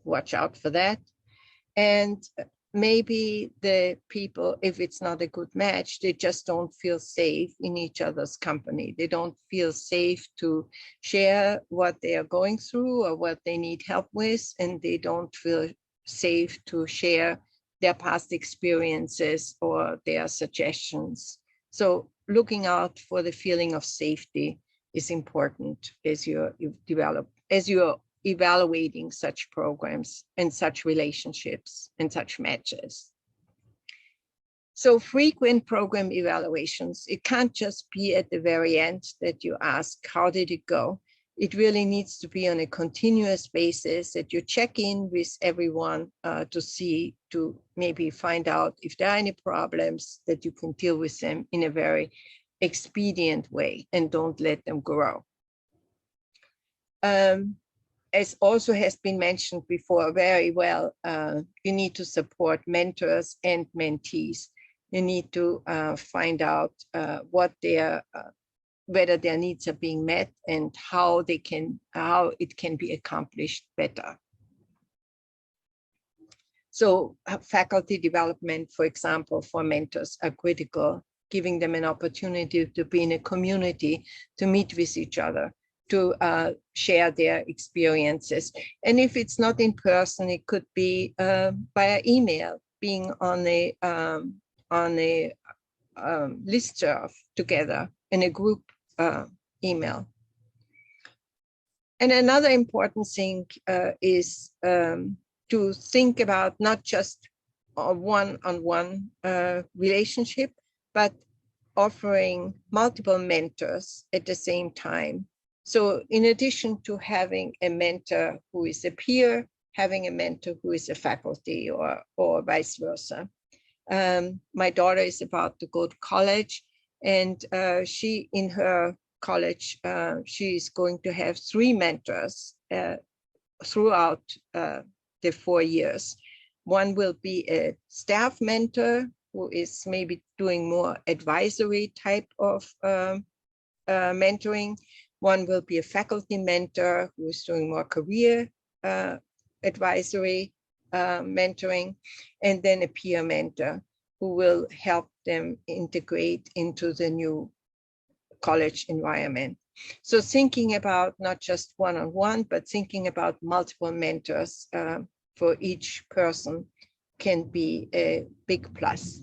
watch out for that. And maybe the people, if it's not a good match, they just don't feel safe in each other's company. They don't feel safe to share what they are going through or what they need help with, and they don't feel safe to share their past experiences or their suggestions. So looking out for the feeling of safety is important as you're evaluating such programs and such relationships and such matches. So frequent program evaluations, it can't just be at the very end that you ask, how did it go? It really needs to be on a continuous basis that you check in with everyone to maybe find out if there are any problems that you can deal with them in a very expedient way and don't let them grow. As also has been mentioned before very well, you need to support mentors and mentees. You need to find out whether their needs are being met and how it can be accomplished better. So faculty development, for example, for mentors are critical, giving them an opportunity to be in a community, to meet with each other, to share their experiences. And if it's not in person, it could be via email, being on a listserv together in a group email. And another important thing is to think about not just a one-on-one relationship, but offering multiple mentors at the same time. So in addition to having a mentor who is a peer, having a mentor who is a faculty or vice versa. My daughter is about to go to college, and she, in her college, she is going to have 3 mentors throughout the 4 years. One will be a staff mentor who is maybe doing more advisory type of mentoring. One will be a faculty mentor who is doing more career advisory mentoring, and then a peer mentor who will help them integrate into the new college environment. So thinking about not just one-on-one, but thinking about multiple mentors for each person can be a big plus.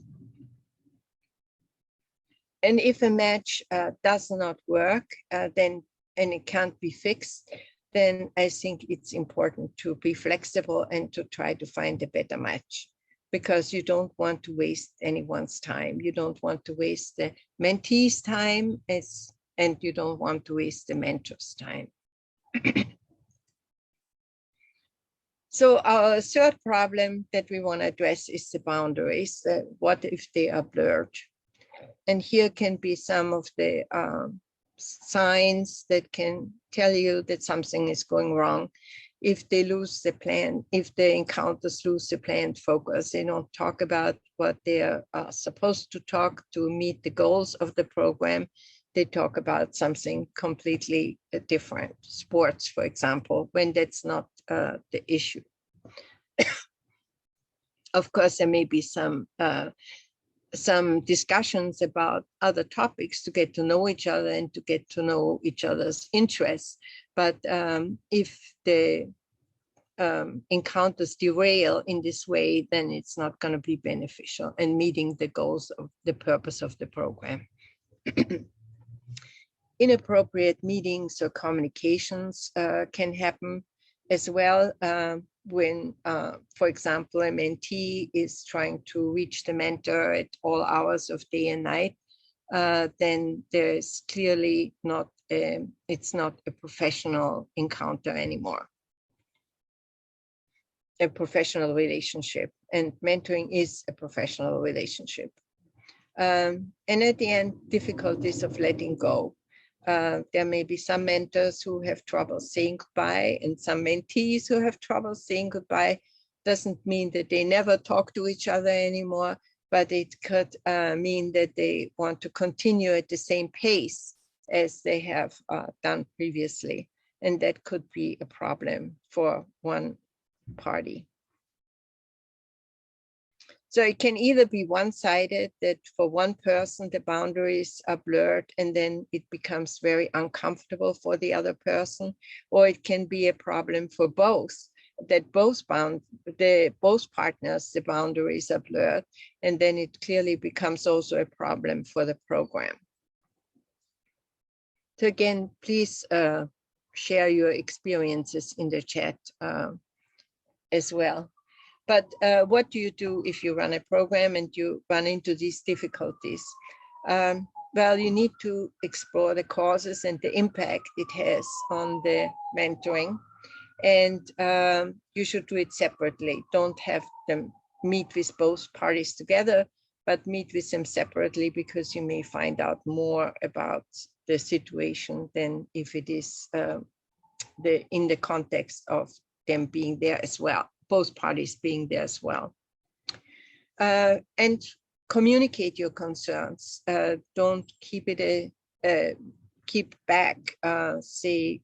And if a match does not work, and it can't be fixed, then I think it's important to be flexible and to try to find a better match, because you don't want to waste anyone's time. You don't want to waste the mentee's time, and you don't want to waste the mentor's time. So our third problem that we want to address is the boundaries. What if they are blurred? And here can be some of the signs that can tell you that something is going wrong. If they lose the plan, if the encounters lose the planned focus, they don't talk about what they are supposed to talk to meet the goals of the program. They talk about something completely different, sports, for example, when that's not the issue. Of course, there may be some discussions about other topics to get to know each other and to get to know each other's interests. But if the encounters derail in this way, then it's not going to be beneficial and meeting the goals of the purpose of the program. Inappropriate meetings or communications can happen as well when, for example, a mentee is trying to reach the mentor at all hours of day and night. Then there's clearly not it's not a professional encounter anymore, a professional relationship, and mentoring is a professional relationship. And at the end, difficulties of letting go. There may be some mentors who have trouble saying goodbye and some mentees who have trouble saying goodbye. Doesn't mean that they never talk to each other anymore, but it could mean that they want to continue at the same pace as they have done previously. And that could be a problem for one party. So it can either be one-sided, that for one person, the boundaries are blurred and then it becomes very uncomfortable for the other person, or it can be a problem for both, that both partners, the boundaries are blurred, and then it clearly becomes also a problem for the program. So again, please share your experiences in the chat as well. But what do you do if you run a program and you run into these difficulties? Well, you need to explore the causes and the impact it has on the mentoring. And you should do it separately. Don't have them meet with both parties together, but meet with them separately because you may find out more about the situation than if it is in the context of them being there as well, both parties being there as well. And communicate your concerns. Don't keep it keep back. Say,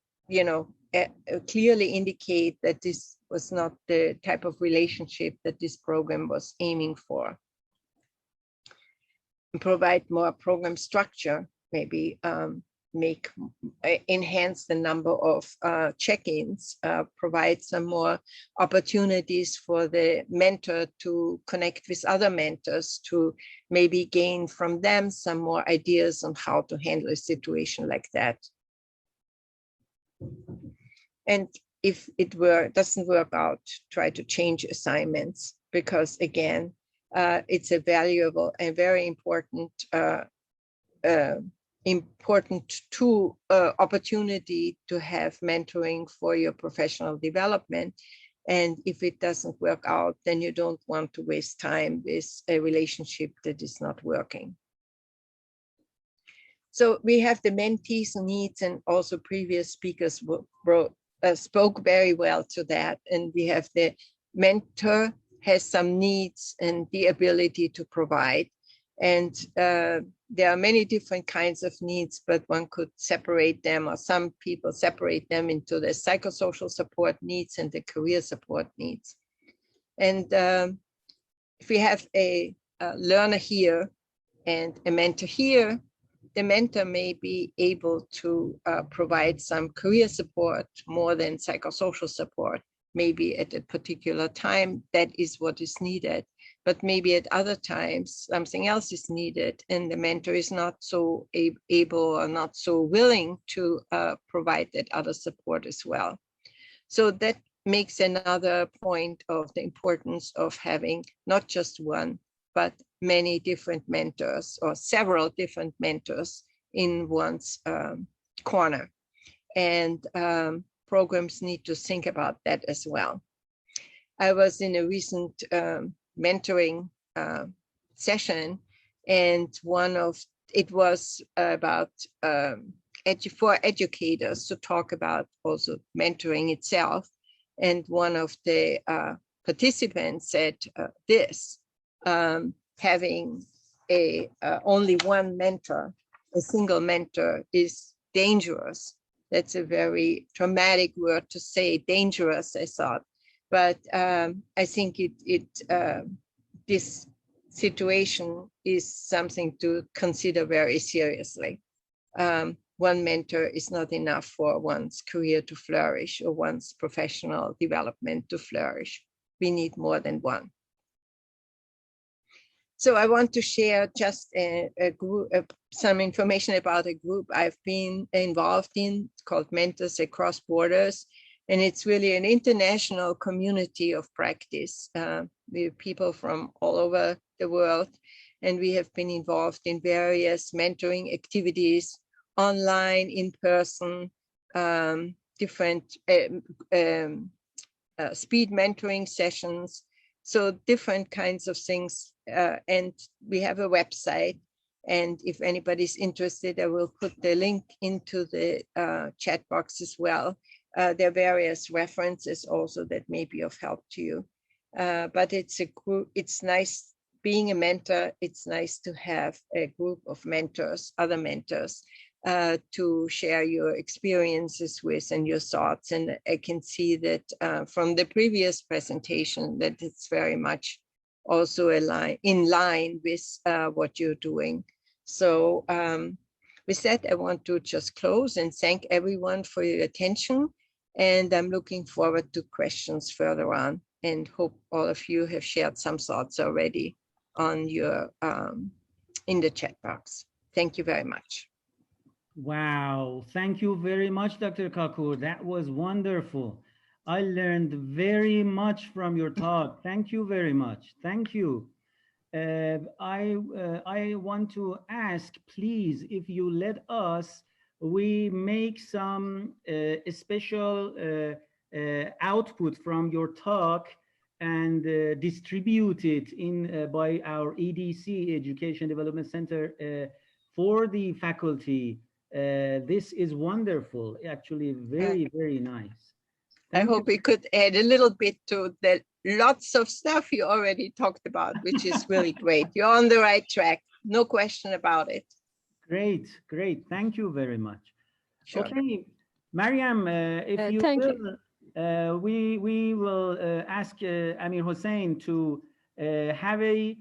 clearly indicate that this was not the type of relationship that this program was aiming for. And provide more program structure, maybe enhance the number of check-ins, provide some more opportunities for the mentor to connect with other mentors, to maybe gain from them some more ideas on how to handle a situation like that. And if it doesn't work out, try to change assignments, because again, it's a valuable and very important opportunity to have mentoring for your professional development. And if it doesn't work out, then you don't want to waste time with a relationship that is not working. So we have the mentees needs, and also previous speakers spoke very well to that. And we have the mentor has some needs and the ability to provide. And there are many different kinds of needs, but one could separate them, or some people separate them into the psychosocial support needs and the career support needs. And if we have a learner here and a mentor here, the mentor may be able to provide some career support more than psychosocial support. Maybe at a particular time, that is what is needed. But maybe at other times, something else is needed, and the mentor is not so able or not so willing to provide that other support as well. So that makes another point of the importance of having not just one, but many different mentors, or several different mentors in one's corner. And programs need to think about that as well. I was in a recent mentoring session, and it was about for educators to talk about also mentoring itself. And one of the participants said this, having only one mentor, a single mentor, is dangerous. That's a very traumatic word to say, dangerous, I thought. But I think this situation is something to consider very seriously. One mentor is not enough for one's career to flourish or one's professional development to flourish. We need more than one. So I want to share just some information about a group I've been involved in called Mentors Across Borders. And it's really an international community of practice. We have people from all over the world, and we have been involved in various mentoring activities, online, in person, different speed mentoring sessions. So different kinds of things. And we have a website. And if anybody's interested, I will put the link into the chat box as well. There are various references also that may be of help to you. But it's a group, it's nice being a mentor. It's nice to have a group of mentors, other mentors, to share your experiences with and your thoughts. And I can see that from the previous presentation that it's very much also in line with what you're doing. So with that, I want to just close and thank everyone for your attention. And I'm looking forward to questions further on, and hope all of you have shared some thoughts already on your in the chat box. Thank you very much. Wow, thank you very much, Dr. Kakur. That was wonderful. I learned very much from your talk. Thank you very much. Thank you. I want to ask, please, if you let us, we make some special output from your talk and distributed in by our EDC, Education Development Center, for the faculty. This is wonderful, actually very, very nice. I hope we could add a little bit to the lots of stuff you already talked about, which is really great. You're on the right track, no question about it. Great, great. Thank you very much. Sure. Okay, Mariam, if you thank will, we will ask Amir Hossein to have a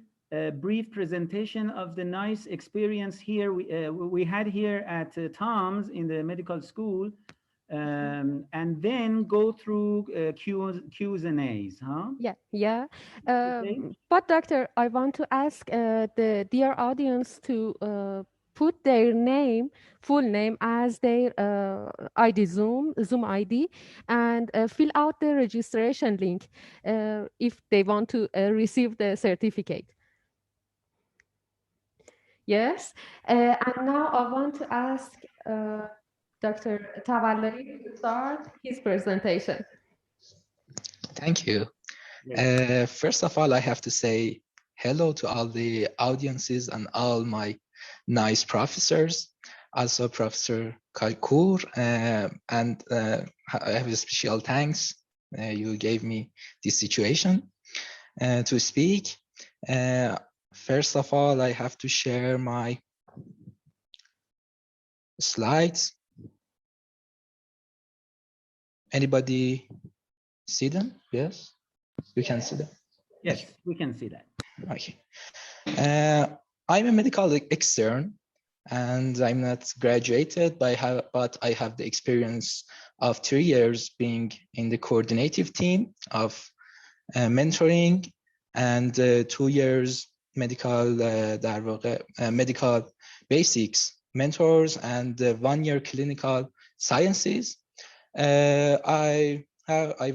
brief presentation of the nice experience here we had here at TUMS in the medical school, and then go through Q's and A's, huh? Yeah. Okay. But doctor, I want to ask the dear audience to put their name, full name as their ID Zoom ID, and fill out the registration link if they want to receive the certificate. Yes, and now I want to ask Dr. Tavallaei to start his presentation. Thank you. First of all, I have to say hello to all the audiences and all my nice professors, also Professor Kalkur, and I have a special thanks. You gave me this situation to speak. First of all, I have to share my slides. Anybody see them? Yes, you can see them. Yes, we can see that. Okay. I'm a medical extern, and I'm not graduated, but I have the experience of 3 years being in the coordinative team of mentoring, and 2 years medical basics mentors, and 1 year clinical sciences. I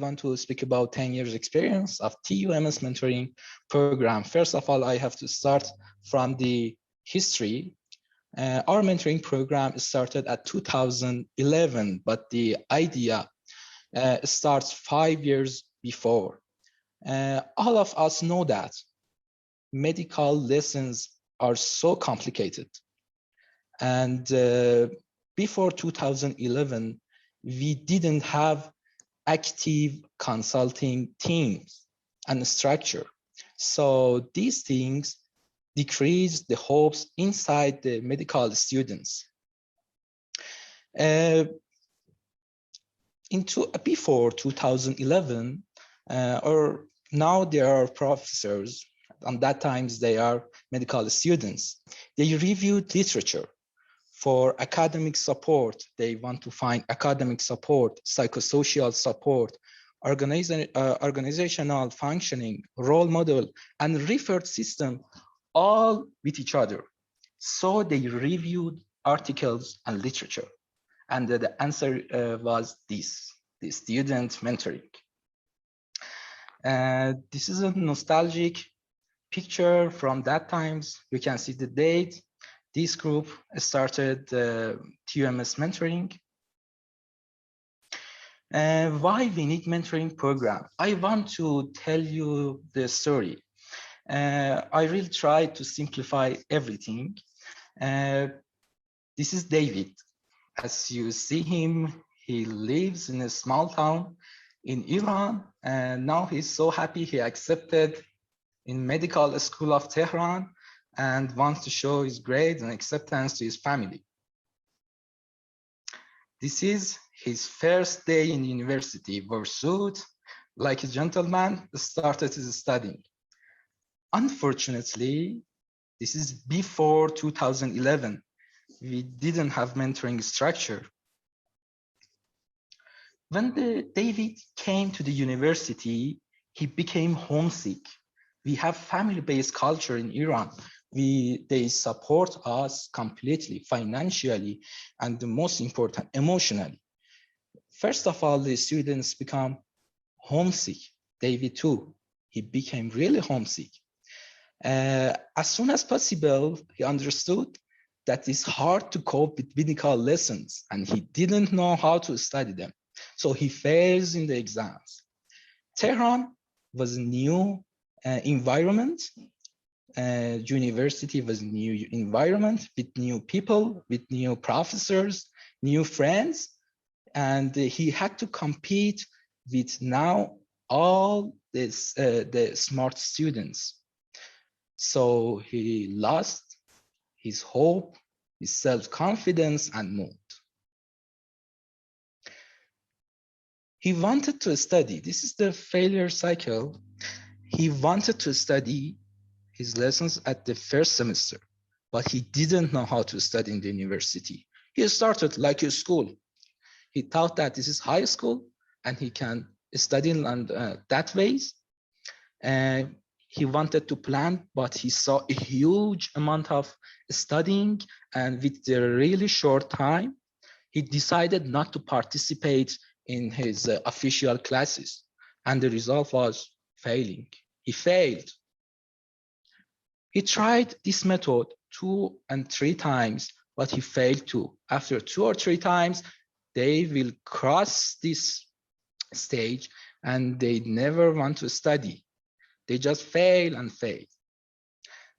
want to speak about 10 years experience of TUMS mentoring program. First of all, I have to start from the history. Our mentoring program started at 2011, but the idea starts 5 years before. All of us know that medical lessons are so complicated. And before 2011, we didn't have active consulting teams and structure. So these things decrease the hopes inside the medical students. Before 2011, or now there are professors, and that times they are medical students. They reviewed literature for academic support. They want to find academic support, psychosocial support, organizational functioning, role model, and referred system, all with each other. So they reviewed articles and literature. And the answer was this, the student mentoring. This is a nostalgic picture from that times. You can see the date. This group started TUMS mentoring. Why we need mentoring program? I want to tell you the story. I really try to simplify everything. This is David. As you see him, he lives in a small town in Iran, and now he's so happy he accepted in medical school of Tehran and wants to show his grades and acceptance to his family. This is his first day in university, wore suit, like a gentleman, started his studying. Unfortunately, this is before 2011. We didn't have mentoring structure. When David came to the university, he became homesick. We have family-based culture in Iran. They support us completely, financially, and the most important, emotionally. First of all, the students become homesick. David too, he became really homesick. As soon as possible, he understood that it's hard to cope with medical lessons, and he didn't know how to study them. So he fails in the exams. Tehran was a new environment. University was a new environment with new people, with new professors, new friends, and he had to compete with now all this, the smart students. So he lost his hope, his self-confidence, and mood. He wanted to study. This is the failure cycle. He wanted to study his lessons at the first semester, but he didn't know how to study in the university. He started like a school. He thought that this is high school and he can study in that ways. He wanted to plan, but he saw a huge amount of studying, and with the really short time, he decided not to participate in his official classes, and the result was failing. He failed. He tried this method 2 and 3 times, but he failed too. After 2 or 3 times, they will cross this stage and they never want to study. They just fail and fail.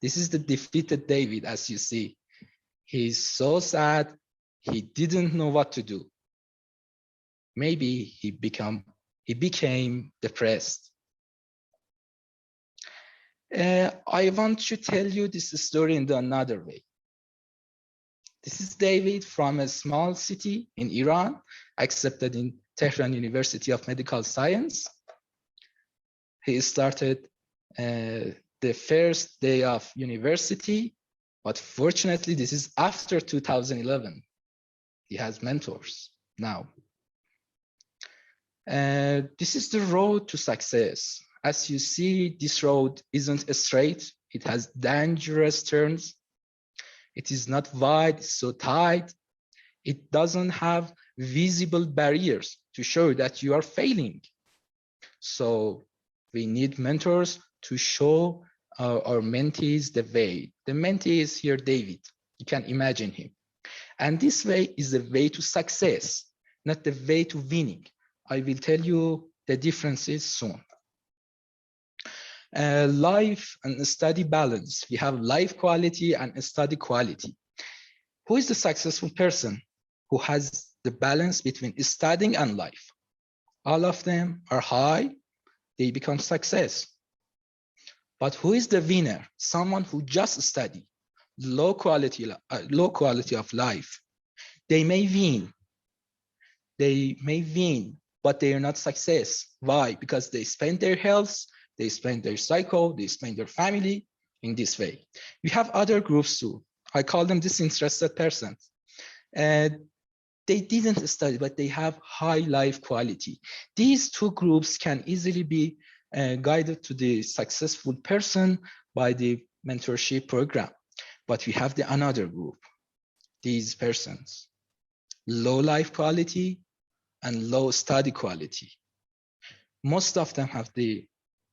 This is the defeated David, as you see. He's so sad. He didn't know what to do. Maybe he became depressed. I want to tell you this story in another way. This is David from a small city in Iran, accepted in Tehran University of Medical Science. He started the first day of university, but fortunately, this is after 2011. He has mentors now. This is the road to success. As you see, this road isn't straight. It has dangerous turns. It is not wide, it's so tight. It doesn't have visible barriers to show that you are failing. So we need mentors to show our mentees the way. The mentee is here, David. You can imagine him. And this way is the way to success, not the way to winning. I will tell you the differences soon. Life and study balance. We have life quality and study quality. Who is the successful person who has the balance between studying and life? All of them are high, they become success. But who is the winner? Someone who just study, low quality of life. They may win, but they are not success. Why? Because they spend their health, they spend their cycle, they spend their family in this way. We have other groups too. I call them disinterested persons. They didn't study, but they have high life quality. These two groups can easily be guided to the successful person by the mentorship program. But we have another group, these persons, low life quality and low study quality. Most of them have the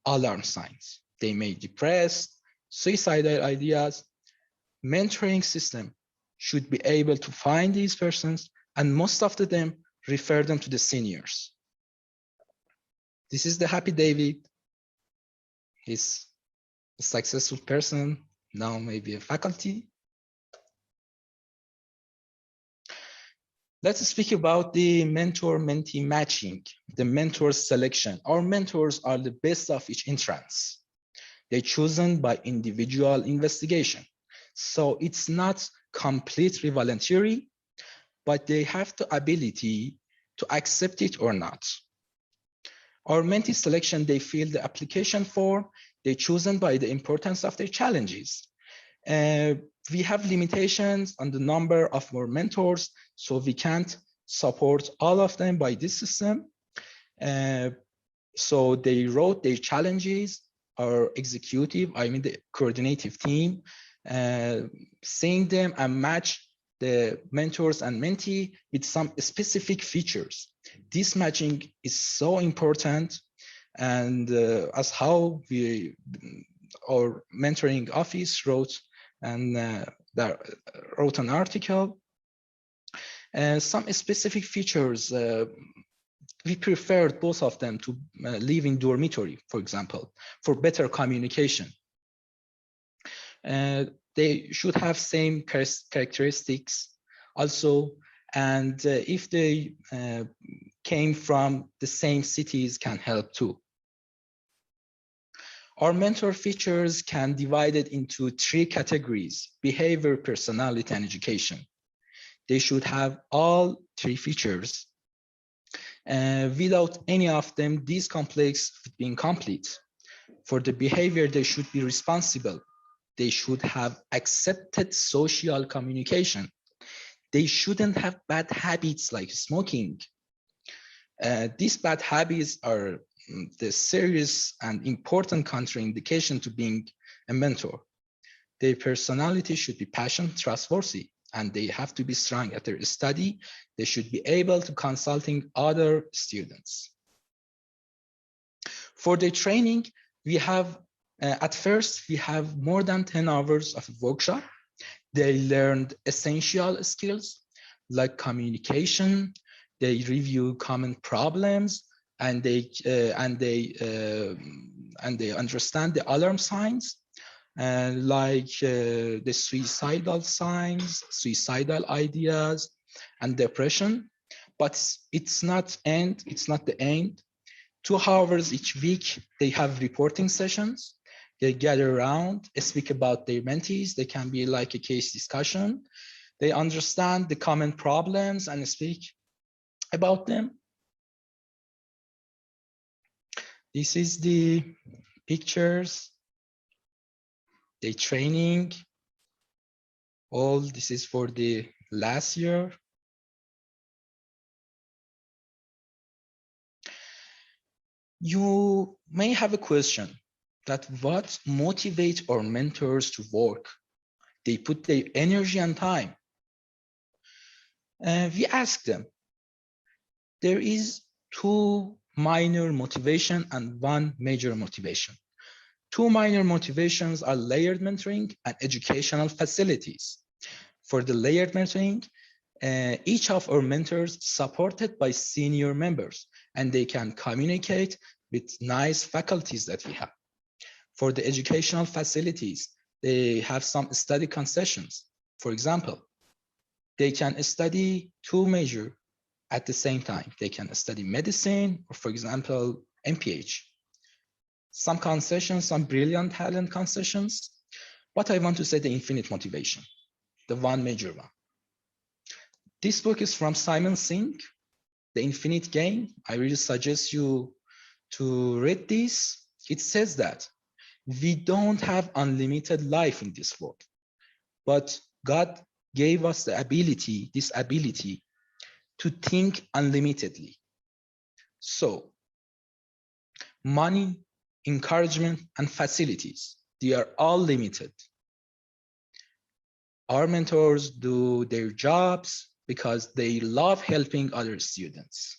alarm signs. They may be depressed, suicidal ideas. Mentoring system should be able to find these persons, and most of them refer them to the seniors. This is the happy David. He's a successful person, now maybe a faculty. Let's speak about the mentor-mentee matching, the mentor selection. Our mentors are the best of each entrance. They're chosen by individual investigation. So it's not completely voluntary, but they have the ability to accept it or not. Our mentee selection, they fill the application form, they're chosen by the importance of their challenges. We have limitations on the number of more mentors, so we can't support all of them by this system. So they wrote their challenges, our executive, the coordinative team, seeing them and match the mentors and mentee with some specific features. This matching is so important, and as how our mentoring office wrote and wrote an article, some specific features we preferred both of them to live in dormitory, for example, for better communication. They should have same characteristics also, and if they came from the same cities can help too. Our mentor features can be divided into 3 categories: behavior, personality, and education. They should have all 3 features. Without any of them, these complex would be incomplete. For the behavior, they should be responsible. They should have accepted social communication. They shouldn't have bad habits like smoking. These bad habits are the serious and important contraindication to being a mentor. Their personality should be passionate, trustworthy, and they have to be strong at their study. They should be able to consulting other students. For the training, we have, at first, we have more than 10 hours of workshop. They learned essential skills like communication. They review common problems, and they understand the alarm signs, like the suicidal signs, suicidal ideas, and depression. But it's not the end. 2 hours each week, they have reporting sessions. They gather around, speak about their mentees. They can be like a case discussion. They understand the common problems and speak about them. This is the pictures, the training. All this is for the last year. You may have a question that what motivates our mentors to work? They put their energy and time. We ask them. There is 2 minor motivation and 1 major motivation. 2 minor motivations are layered mentoring and educational facilities. For the layered mentoring, each of our mentors supported by senior members, and they can communicate with nice faculties that we have. For the educational facilities, they have some study concessions. For example, they can study 2 majors at the same time. They can study medicine, or for example, MPH. Some concessions, some brilliant talent concessions, but I want to say the infinite motivation, the 1 major one. This book is from Simon Singh, The Infinite Game. I really suggest you to read this. It says that we don't have unlimited life in this world, but God gave us the ability, this ability to think unlimitedly. So money, encouragement, and facilities, they are all limited. Our mentors do their jobs because they love helping other students.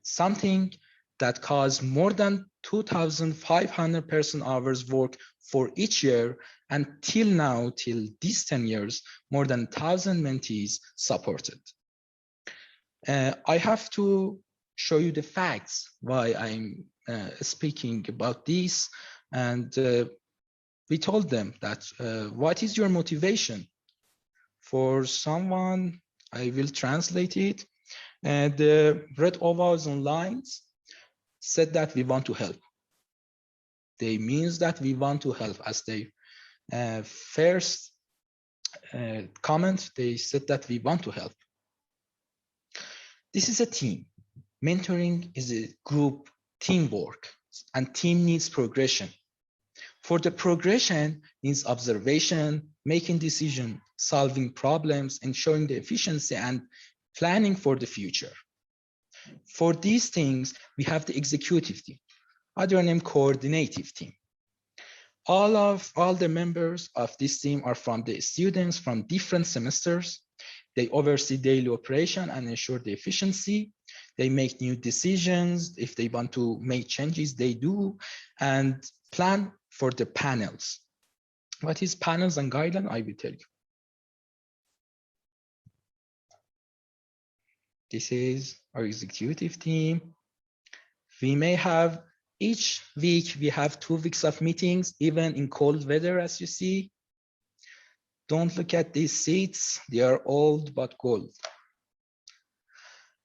Something that caused more than 2,500 person hours work for each year, and till now, till these 10 years, more than 1,000 mentees supported. I have to show you the facts why I'm speaking about this. And we told them that, what is your motivation? For someone, I will translate it. And the red ovals on lines said that we want to help. They means that we want to help. As they first comment, they said that we want to help. This is a team. Mentoring is a group teamwork, and team needs progression. For the progression needs observation, making decisions, solving problems, ensuring the efficiency, and planning for the future. For these things, we have the executive team, other name coordinative team. All the members of this team are from the students from different semesters. They oversee daily operation and ensure the efficiency. They make new decisions. If they want to make changes, they do, and plan for the panels. What is panels and guidelines? I will tell you. This is our executive team. We may have each week, we have 2 weeks of meetings, even in cold weather, as you see. Don't look at these seats. They are old but gold.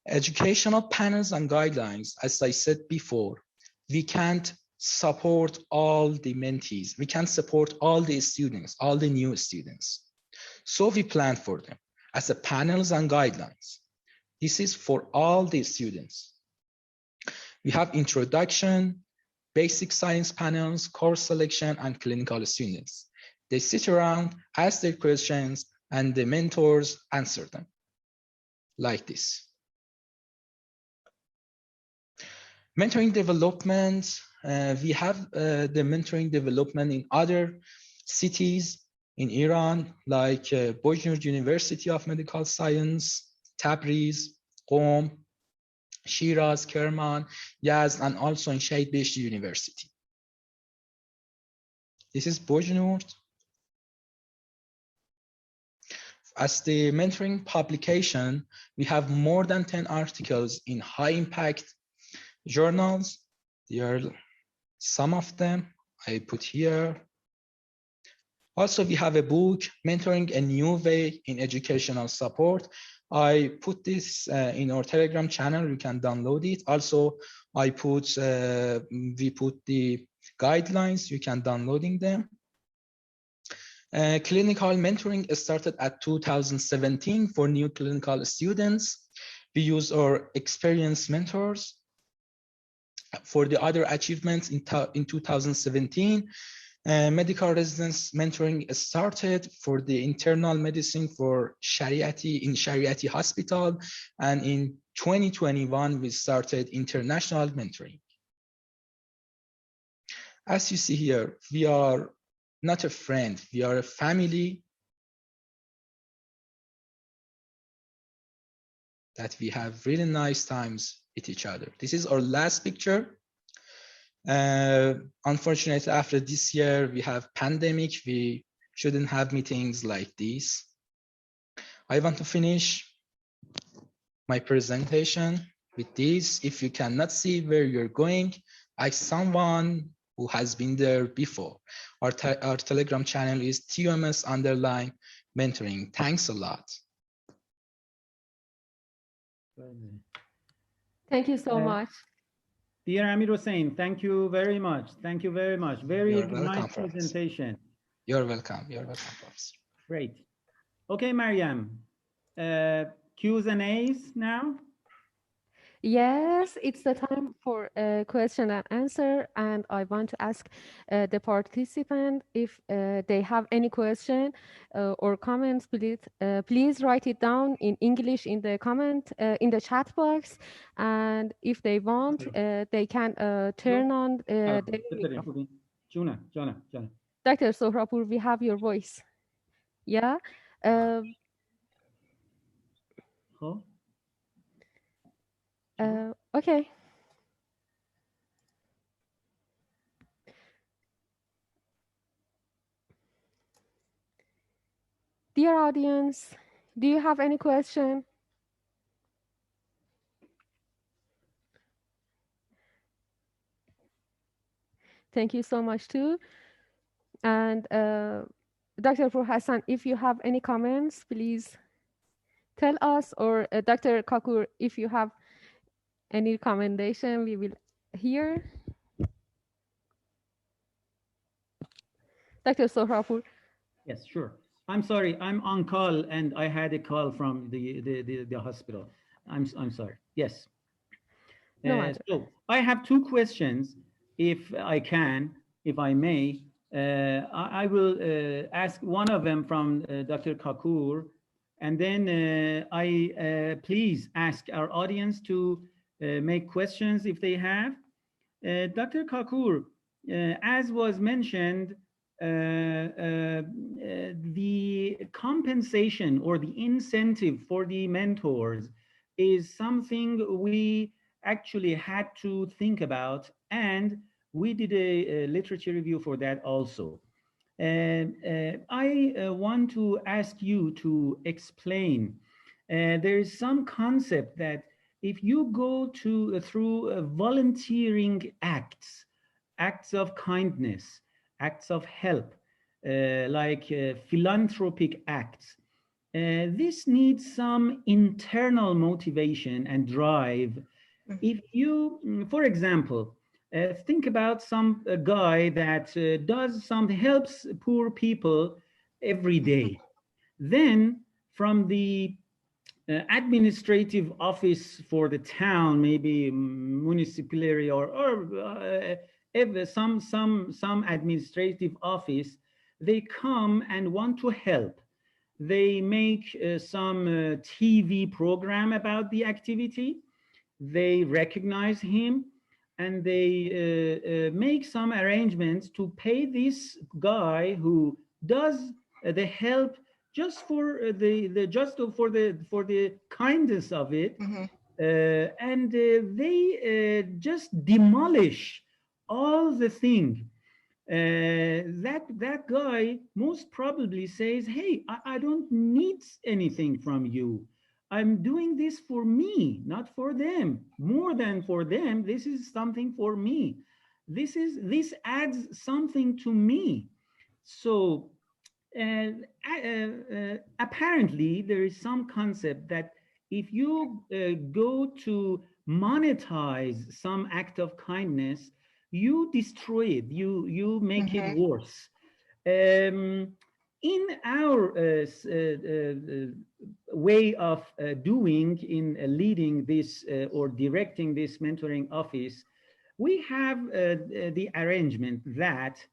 Educational panels and guidelines, as I said before, we can't support all the mentees. We can't support all the students, all the new students. So we plan for them as a panels and guidelines. This is for all the students. We have introduction, basic science panels, course selection, and clinical students. They sit around, ask their questions, and the mentors answer them like this. Mentoring development, we have the mentoring development in other cities in Iran, like Bojnur University of Medical Science, Tabriz, Qom, Shiraz, Kerman, Yazd, and also in Shahid Beheshti University. This is Bojnur. As the mentoring publication, we have more than 10 articles in high impact journals. There are some of them I put here. Also, we have a book, Mentoring a New Way in Educational Support. I put this in our Telegram channel. You can download it. Also, we put the guidelines. You can downloading them. Clinical mentoring started at 2017 for new clinical students. We use our experienced mentors. For the other achievements in 2017, medical residence mentoring started for the internal medicine for Shariati in Shariati Hospital. And in 2021, we started international mentoring. As you see here, we are not a friend, we are a family that we have really nice times with each other. This is our last picture. Unfortunately, after this year, we have pandemic. We shouldn't have meetings like this. I want to finish my presentation with this. If you cannot see where you're going, ask someone who has been there before. Our Telegram channel is TUMS_mentoring. Thanks a lot. Thank you so much. Dear Amir Hossein, thank you very much. Thank you very much. Very nice Professor. presentation. You're welcome. You're welcome, Professor. Great. Okay, Mariam, Q's and A's now? Yes, it's the time for a question and answer, and I want to ask the participant if they have any question or comments. Please write it down in English in the comment in the chat box, and if they want, they can turn on the microphone. Dr. Sohrapur, we have your voice. Yeah. Okay. Dear audience, do you have any question? Thank you so much too. And Dr. Fur Hassan, if you have any comments, please tell us, or Dr. Kakur, if you have any recommendation, we will hear. Dr. Sohrapur. Yes, sure. I'm sorry, I'm on call and I had a call from the hospital. I'm sorry. Yes. No so I have two questions, if I can, if I may. I will ask one of them from Dr. Kakur, and then I please ask our audience to make questions if they have. Dr. Kakur, as was mentioned, the compensation or the incentive for the mentors is something we actually had to think about, and we did a literature review for that also. I want to ask you to explain there is some concept that if you go through volunteering acts of kindness, acts of help, like philanthropic acts, this needs some internal motivation and drive. If you, for example, think about some guy that does something, helps poor people every day. Then from the administrative office for the town, maybe municipality or some administrative office, they come and want to help. They make some TV program about the activity. They recognize him and they make some arrangements to pay this guy who does the help just for for the kindness of it. And they just demolish all the thing. That guy most probably says, hey, I don't need anything from you. I'm doing this for me, not for them. More than for them, this is something for me. This adds something to me. So apparently there is some concept that if you go to monetize some act of kindness, you destroy it, you make it worse. In our way of doing, in leading this or directing this mentoring office, we have the arrangement that,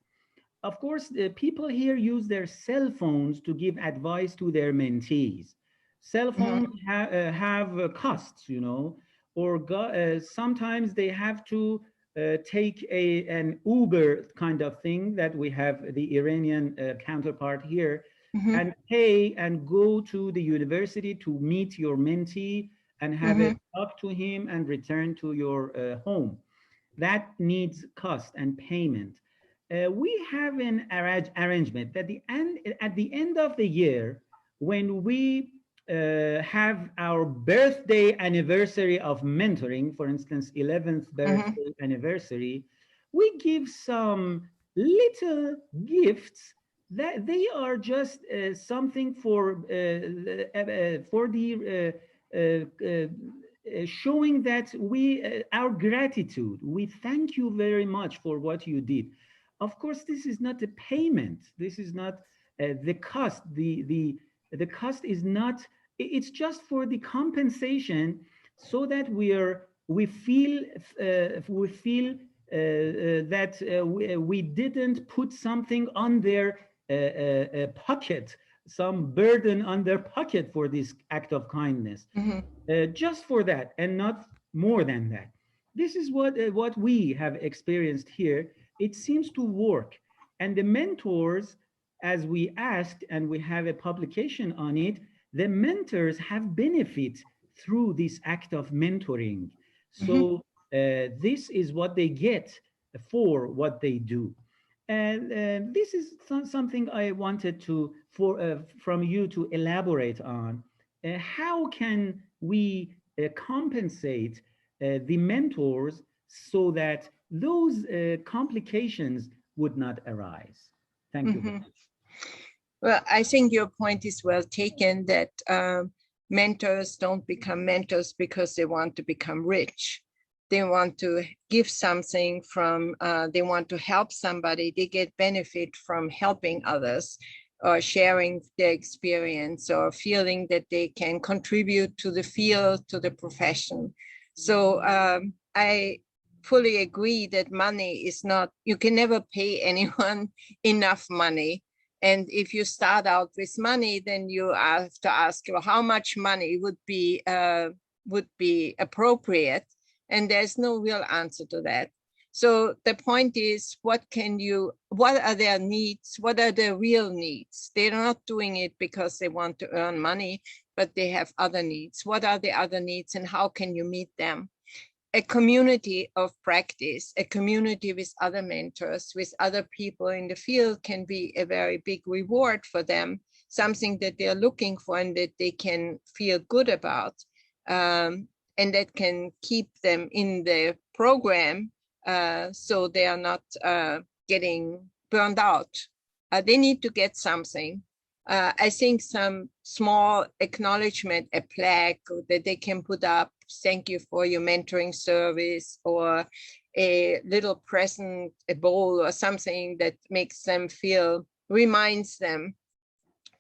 of course, people here use their cell phones to give advice to their mentees. Cell phones have costs, you know, or sometimes they have to take an Uber kind of thing that we have the Iranian counterpart here, and pay and go to the university to meet your mentee and have a talk to him and return to your home. That needs cost and payment. We have an arrangement that at the end of the year, when we have our birthday anniversary of mentoring, for instance, 11th birthday anniversary, we give some little gifts that they are just something for the showing that our gratitude. We thank you very much for what you did. Of course, this is not a payment. This is not the cost. The cost is not. It's just for the compensation, so that we feel that we didn't put something on their pocket, some burden on their pocket for this act of kindness. Just for that, and not more than that. This is what we have experienced here. It seems to work, and the mentors, as we asked, and we have a publication on it, the mentors have benefit through this act of mentoring. So this is what they get for what they do. And this is something I wanted from you to elaborate on. How can we compensate the mentors so that those complications would not arise? Thank you very much. Well, I think your point is well taken, that mentors don't become mentors because they want to become rich. They want to give something from, they want to help somebody. They get benefit from helping others, or sharing their experience, or feeling that they can contribute to the field, to the profession. So I fully agree that money is not, you can never pay anyone enough money. And if you start out with money, then you have to ask, well, how much money would be appropriate? And there's no real answer to that. So the point is, what are their needs? What are their real needs? They're not doing it because they want to earn money, but they have other needs. What are the other needs, and how can you meet them? A community of practice, a community with other mentors, with other people in the field, can be a very big reward for them, something that they're looking for and that they can feel good about, and that can keep them in the program, so they are not getting burned out. They need to get something. I think some small acknowledgement, a plaque that they can put up, thank you for your mentoring service, or a little present, a bowl or something that makes them feel, reminds them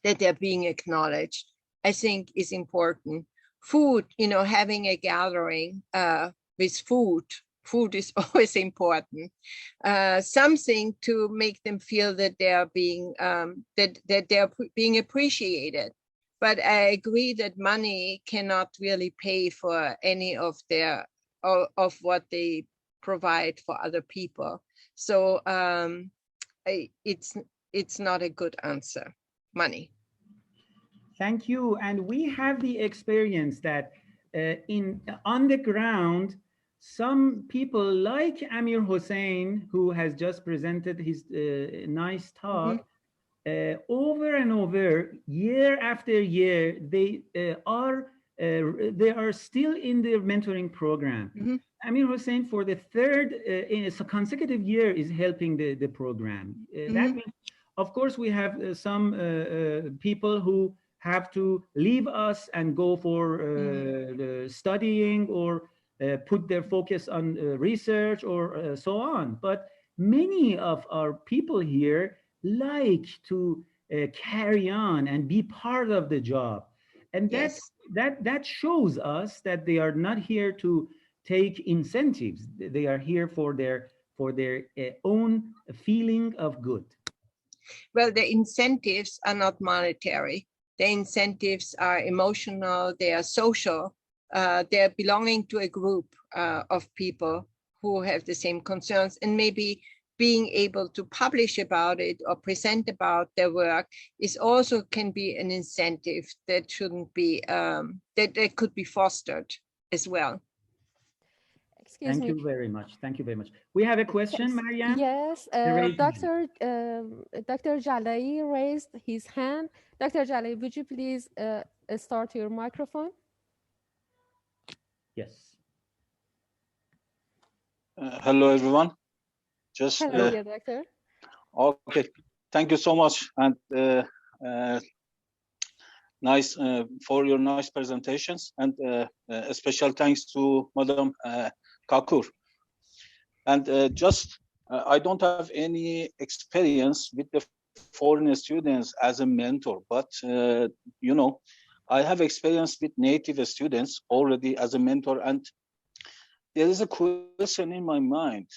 that they're being acknowledged, I think is important. Food, having a gathering with food. Food is always important. Something to make them feel that they are being that they're being appreciated. But I agree that money cannot really pay for any of what they provide for other people. So it's not a good answer. Money. Thank you. And we have the experience that on the ground, some people like Amir Hossein, who has just presented his nice talk, over and over, year after year, they are still in the mentoring program. Amir Hossein, for the third consecutive year, is helping the program. That means, of course, we have some people who have to leave us and go for studying or put their focus on research or so on. But many of our people here like to carry on and be part of the job. And that shows us that they are not here to take incentives. They are here for their own feeling of good. Well, the incentives are not monetary. The incentives are emotional, they are social. They're belonging to a group of people who have the same concerns, and maybe being able to publish about it or present about their work is also can be an incentive that shouldn't be, that could be fostered as well. Excuse me. Thank you very much. Thank you very much. We have a question, Mariam? Yes, Dr. Jalai raised his hand. Dr. Jalai, would you please start your microphone? Yes. Hello, everyone. Just hello, doctor. Okay. Thank you so much, and nice for your nice presentations, and a special thanks to Madam Kakur. And just I don't have any experience with the foreign students as a mentor, but I have experience with native students already as a mentor, and there is a question in my mind.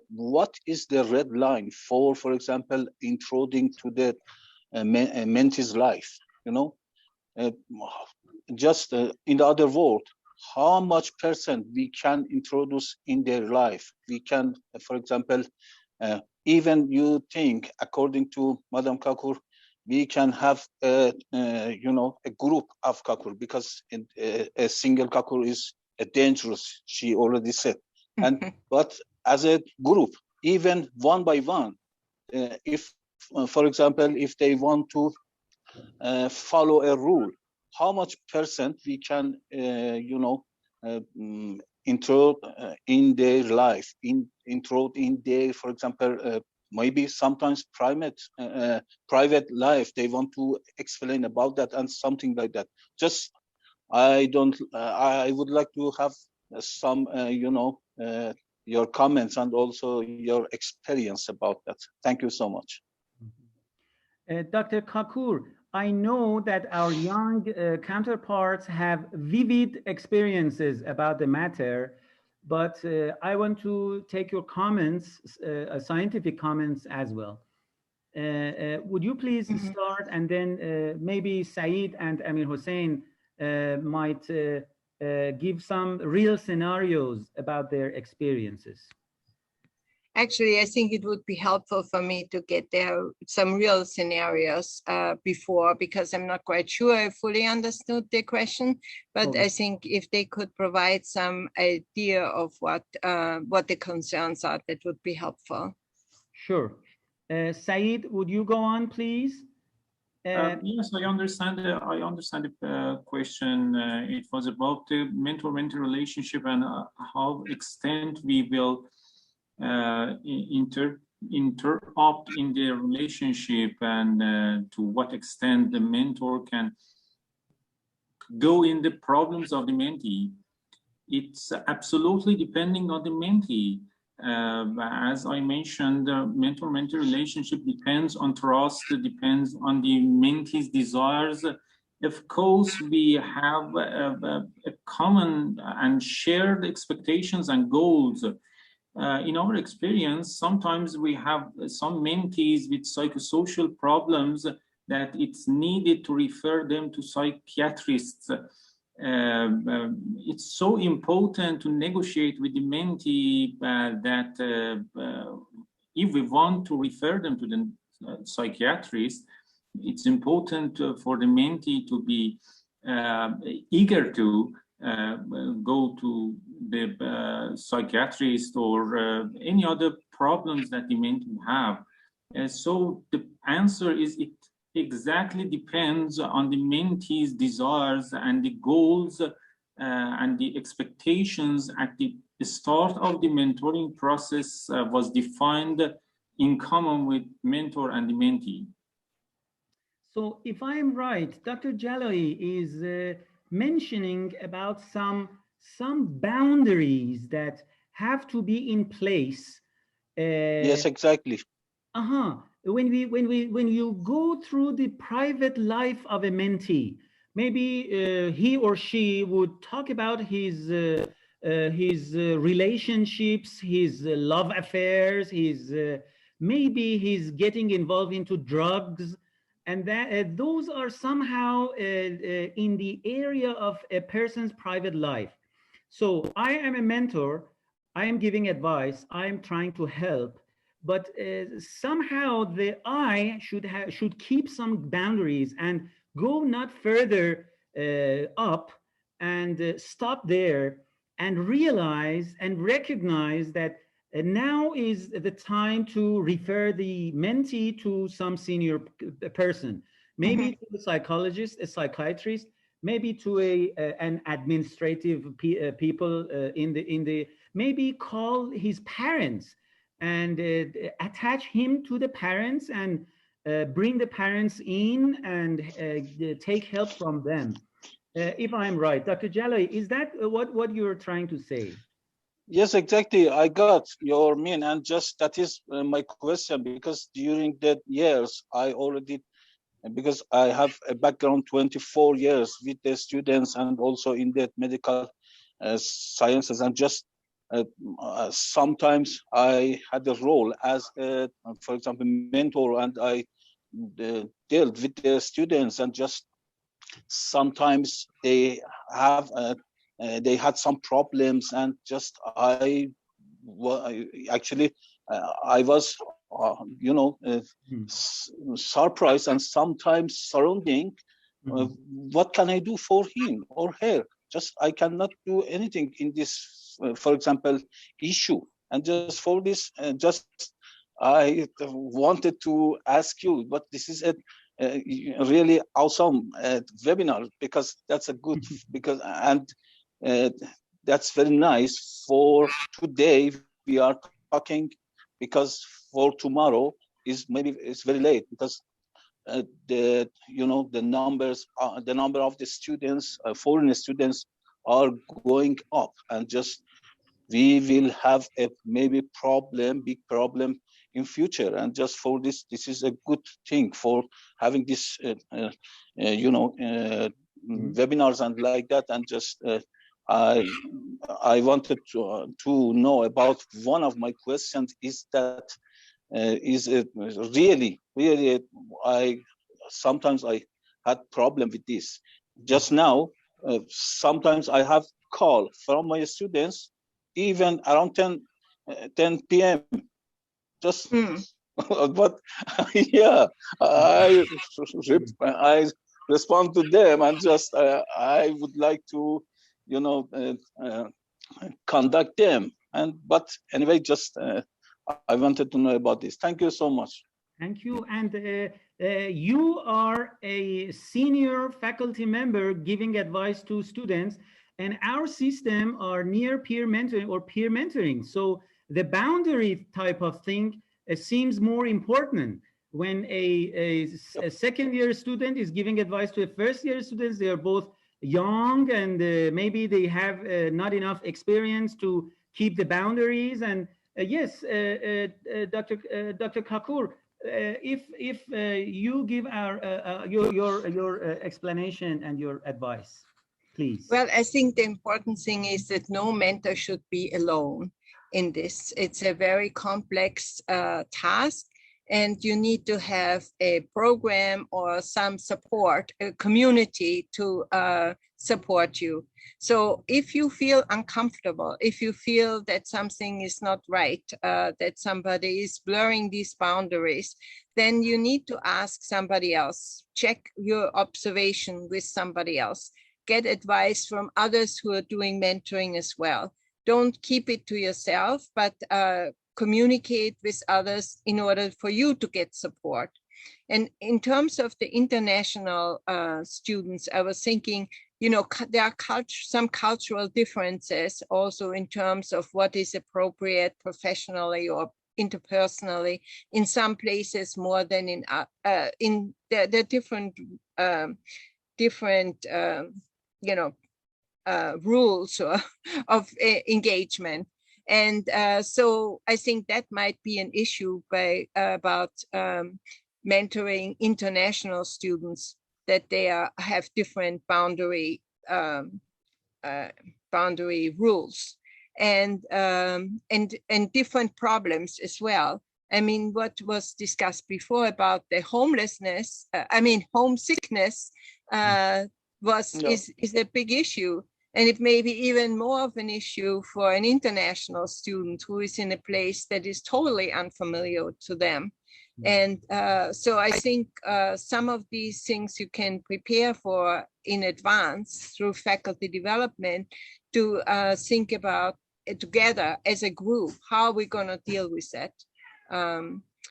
What is the red line for example, intruding to the mentee's life? Just in the other word, how much percent we can introduce in their life? We can, for example, even you think, according to Madam Kakur, we can have a group of Kakur, because a single Kakur is dangerous, she already said. And but as a group, even one by one, if for example, if they want to follow a rule, how much percent we can intro in their life, intro in their, for example, maybe sometimes private life, they want to explain about that and something like that. Just I would like to have some your comments and also your experience about that. Thank you so much. Dr. Kakur, I know that our young counterparts have vivid experiences about the matter, but I want to take your comments, scientific comments as well. Would you please start, and then maybe Saeed and Amir Hossein might give some real scenarios about their experiences. Actually, I think it would be helpful for me to get there some real scenarios before, because I'm not quite sure I fully understood the question. But I think if they could provide some idea of what the concerns are, that would be helpful. Sure. Saeed, would you go on, please? Yes, I understand. I understand the question. It was about the mentor-mentee relationship and how extent we will interrupt in the relationship, and to what extent the mentor can go in the problems of the mentee. It's absolutely depending on the mentee. As I mentioned, the mentor-mentee relationship depends on trust, it depends on the mentee's desires. Of course, we have a common and shared expectations and goals. In our experience, sometimes we have some mentees with psychosocial problems that it's needed to refer them to psychiatrists. It's so important to negotiate with the mentee that if we want to refer them to the psychiatrist, it's important for the mentee to be eager to go to the psychiatrist or any other problems that the mentee have. So the answer is it exactly depends on the mentee's desires and the goals and the expectations at the start of the mentoring process was defined in common with mentor and the mentee. So if I'm right, Dr. Jalali is mentioning about some boundaries that have to be in place. Yes, exactly. When you go through the private life of a mentee, maybe he or she would talk about his relationships, his love affairs, maybe he's getting involved into drugs, and that those are somehow in the area of a person's private life. So I am a mentor, I am giving advice, I am trying to help, but somehow the I should keep some boundaries and go not further up and stop there and realize and recognize that now is the time to refer the mentee to some senior person, maybe to a psychologist, a psychiatrist, maybe to an administrative people in the maybe call his parents and attach him to the parents and bring the parents in and take help from them. If I'm right, Dr. Jalali, is that what you're trying to say? Yes, exactly. I got your mean, and just that is my question, because during that years, I already, because I have a background 24 years with the students and also in the medical sciences, and just sometimes I had a role as, for example, mentor, and I dealt with the students, and just sometimes they have they had some problems, and just I was surprised and sometimes surrounding what can I do for him or her. Just I cannot do anything in this for example issue, and just for this just I wanted to ask you, but this is a really awesome webinar, because that's a good because and that's very nice. For today we are talking, because for tomorrow is maybe it's very late, because the number of the students, foreign students, are going up, and just we will have a maybe big problem in future. And just for this is a good thing for having this webinars and like that. And just I wanted to know about one of my questions is that really I sometimes I had problem with this. Just now sometimes I have call from my students even around 10 p.m. just but yeah, I respond to them, and just I would like to conduct them. And but anyway, just I wanted to know about this. Thank you so much. Thank you. And you are a senior faculty member giving advice to students, and our system are near peer mentoring or peer mentoring. So the boundary type of thing seems more important when a second year student is giving advice to a first year student. They are both young and maybe they have not enough experience to keep the boundaries. And yes, Dr. Kapoor, if you give your explanation and your advice, please. Well, I think the important thing is that no mentor should be alone in this. It's a very complex task, and you need to have a program or some support, a community to support you. So if you feel uncomfortable, if you feel that something is not right, that somebody is blurring these boundaries, then you need to ask somebody else, check your observation with somebody else, get advice from others who are doing mentoring as well. Don't keep it to yourself, but communicate with others in order for you to get support. And in terms of the international students, I was thinking, you know, there are some cultural differences also in terms of what is appropriate professionally or interpersonally in some places more than in the different rules of engagement. And so I think that might be an issue about mentoring international students, that they have different boundary rules and different problems as well. I mean, what was discussed before about the homesickness is a big issue. And it may be even more of an issue for an international student who is in a place that is totally unfamiliar to them. And so I think some of these things you can prepare for in advance through faculty development to think about it together as a group, how we're going to deal with that.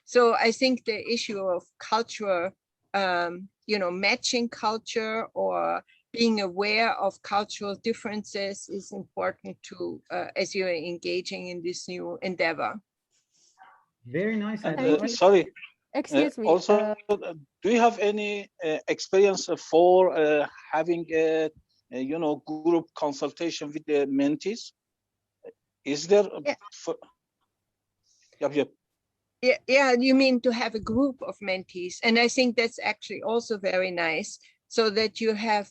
So I think the issue of culture, matching culture or being aware of cultural differences is important too, as you're engaging in this new endeavor. Very nice. Sorry. Excuse me. Also, do you have any experience for having a group consultation with the mentees? Is there? Yeah. Yeah, you mean to have a group of mentees, and I think that's actually also very nice, so that you have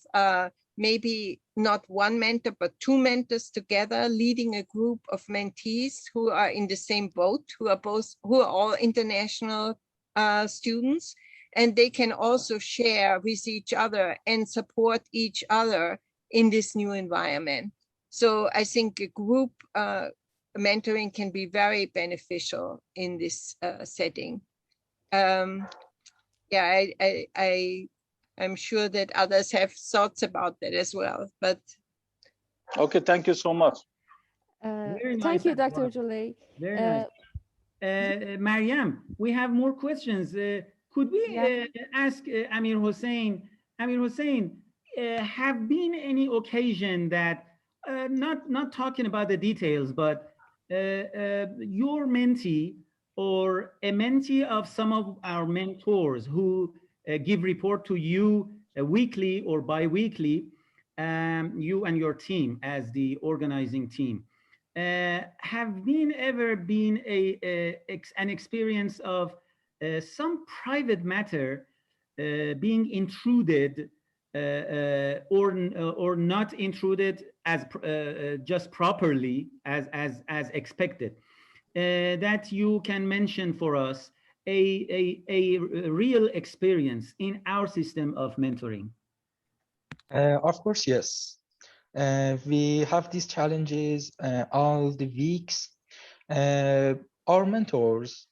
maybe not one mentor, but two mentors together leading a group of mentees who are in the same boat, who are all international students, and they can also share with each other and support each other in this new environment. So I think a group mentoring can be very beneficial in this setting. I'm sure that others have thoughts about that as well. But okay, thank you so much. Very nice. Thank you, Dr. Julay. Very nice. Mariam, we have more questions. Could we ask Amir Hossein? Amir Hossein, have been any occasion that, not talking about the details, but your mentee or a mentee of some of our mentors who give report to you weekly or bi-weekly, you and your team as the organizing team, have ever been an experience of some private matter being intruded or not intruded as just properly as expected, that you can mention for us a real experience in our system of mentoring? Of course, yes. We have these challenges all the weeks. Our mentors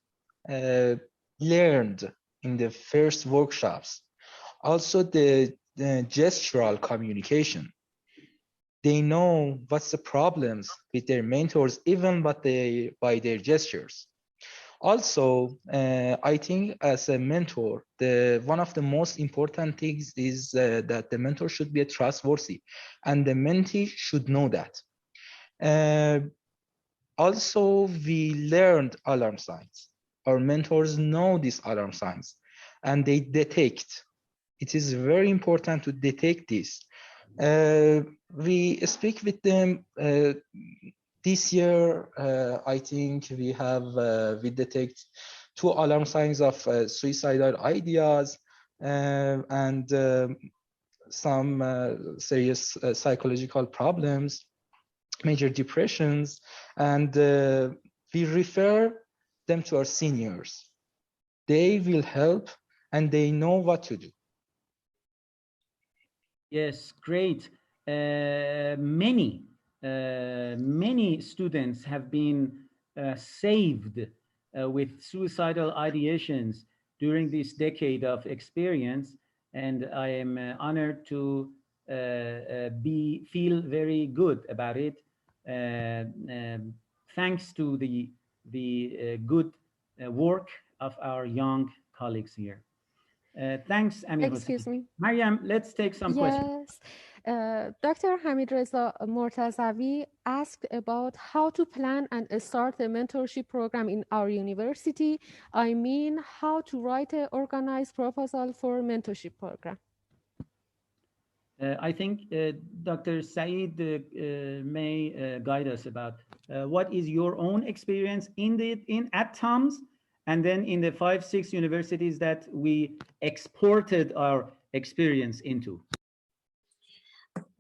learned in the first workshops also the gestural communication. They know what's the problems with their mentors, even by their gestures. Also, I think as a mentor, one of the most important things is that the mentor should be trustworthy, and the mentee should know that. Also, we learned alarm signs. Our mentors know these alarm signs, and they detect. It is very important to detect this. We speak with them this year. I think we detect 2 alarm signs of suicidal ideas and some serious psychological problems, major depressions, and we refer them to our seniors. They will help and they know what to do. Yes, great. Many students have been saved with suicidal ideations during this decade of experience, and I am honored to feel very good about it. Thanks to the good work of our young colleagues here. Thanks, Amir Hossein. Excuse me. Mariam, let's take some questions. Yes. Dr. Hamid Reza Mortazavi asked about how to plan and start a mentorship program in our university. I mean, how to write an organized proposal for mentorship program. I think Dr. Saeed may guide us about what is your own experience at TUMS, and then in the 5-6 universities that we exported our experience into.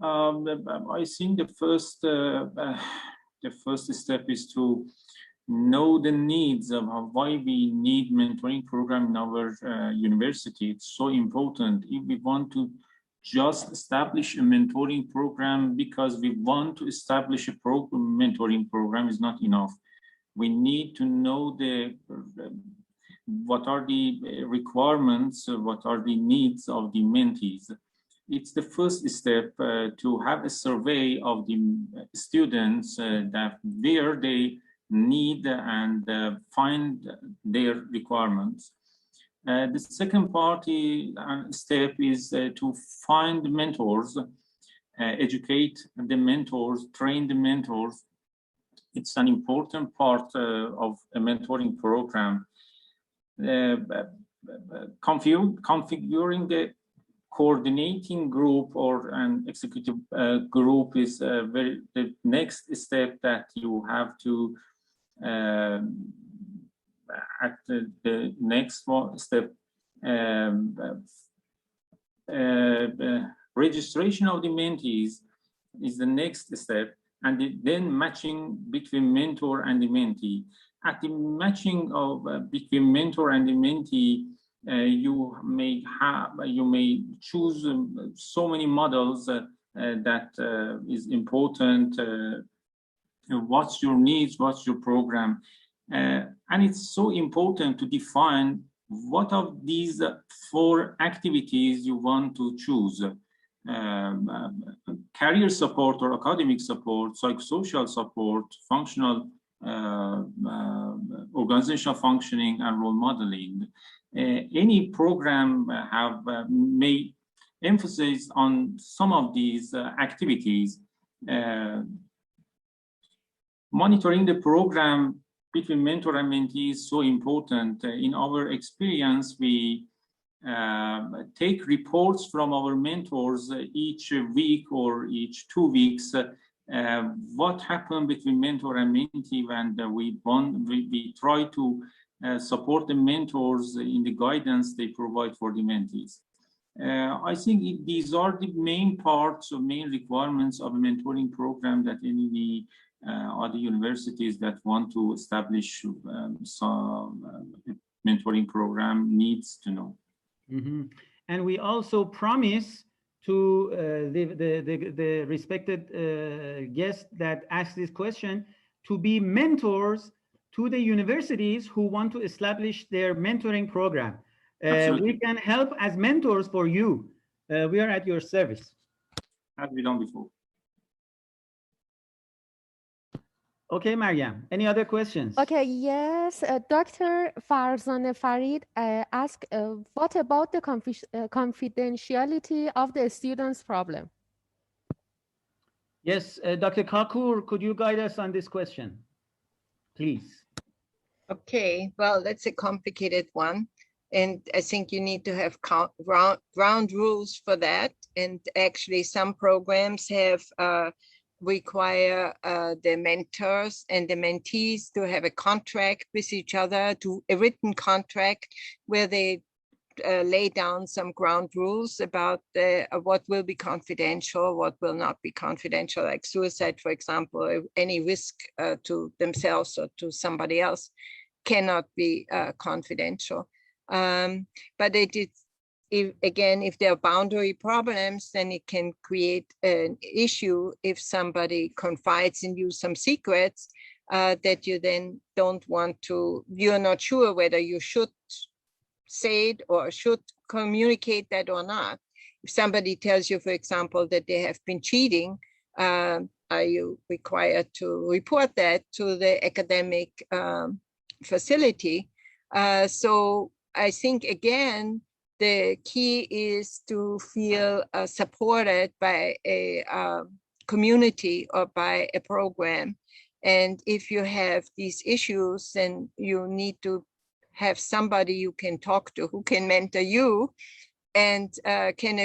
I think the first step is to know the needs of why we need mentoring program in our university. It's so important. If we want to just establish a mentoring program because we want to establish a mentoring program is not enough. We need to know what are the requirements, what are the needs of the mentees. It's the first step to have a survey of the students that where they need and find their requirements. The second step is to find mentors, educate the mentors, train the mentors. It's an important part of a mentoring program. Configuring the coordinating group or an executive group is the next step that you have to at the next step. Registration of the mentees is the next step, and then matching between mentor and the mentee. At the matching of between mentor and the mentee, you may choose so many models that is important. What's your needs? What's your program? And it's so important to define what of these 4 activities you want to choose. Career support or academic support, psychosocial support, functional organizational functioning, and role modeling. Any program may emphasize on some of these activities. Monitoring the program between mentor and mentee is so important. In our experience, we take reports from our mentors each week or each 2 weeks. What happened between mentor and mentee, and we try to support the mentors in the guidance they provide for the mentees. I think these are the main parts or main requirements of a mentoring program that any other universities that want to establish some mentoring program needs to know. Mm-hmm. And we also promise to the respected guest that asked this question to be mentors to the universities who want to establish their mentoring program. We can help as mentors for you. We are at your service. As we done before. Okay, Mariam, any other questions? Okay, yes. Dr. Farzaneh Farid asked, what about the confidentiality of the student's problem? Yes, Dr. Kakur, could you guide us on this question, please? Okay, well, that's a complicated one. And I think you need to have ground rules for that. And actually some programs have require the mentors and the mentees to have a contract with each other, a written contract where they lay down some ground rules about what will be confidential, what will not be confidential, like suicide, for example, any risk to themselves or to somebody else cannot be confidential. But if there are boundary problems, then it can create an issue if somebody confides in you some secrets that you then don't want to, you're not sure whether you should say it or should communicate that or not. If somebody tells you, for example, that they have been cheating, are you required to report that to the academic facility? So I think, again, the key is to feel supported by a community or by a program. And if you have these issues, then you need to have somebody you can talk to who can mentor you and can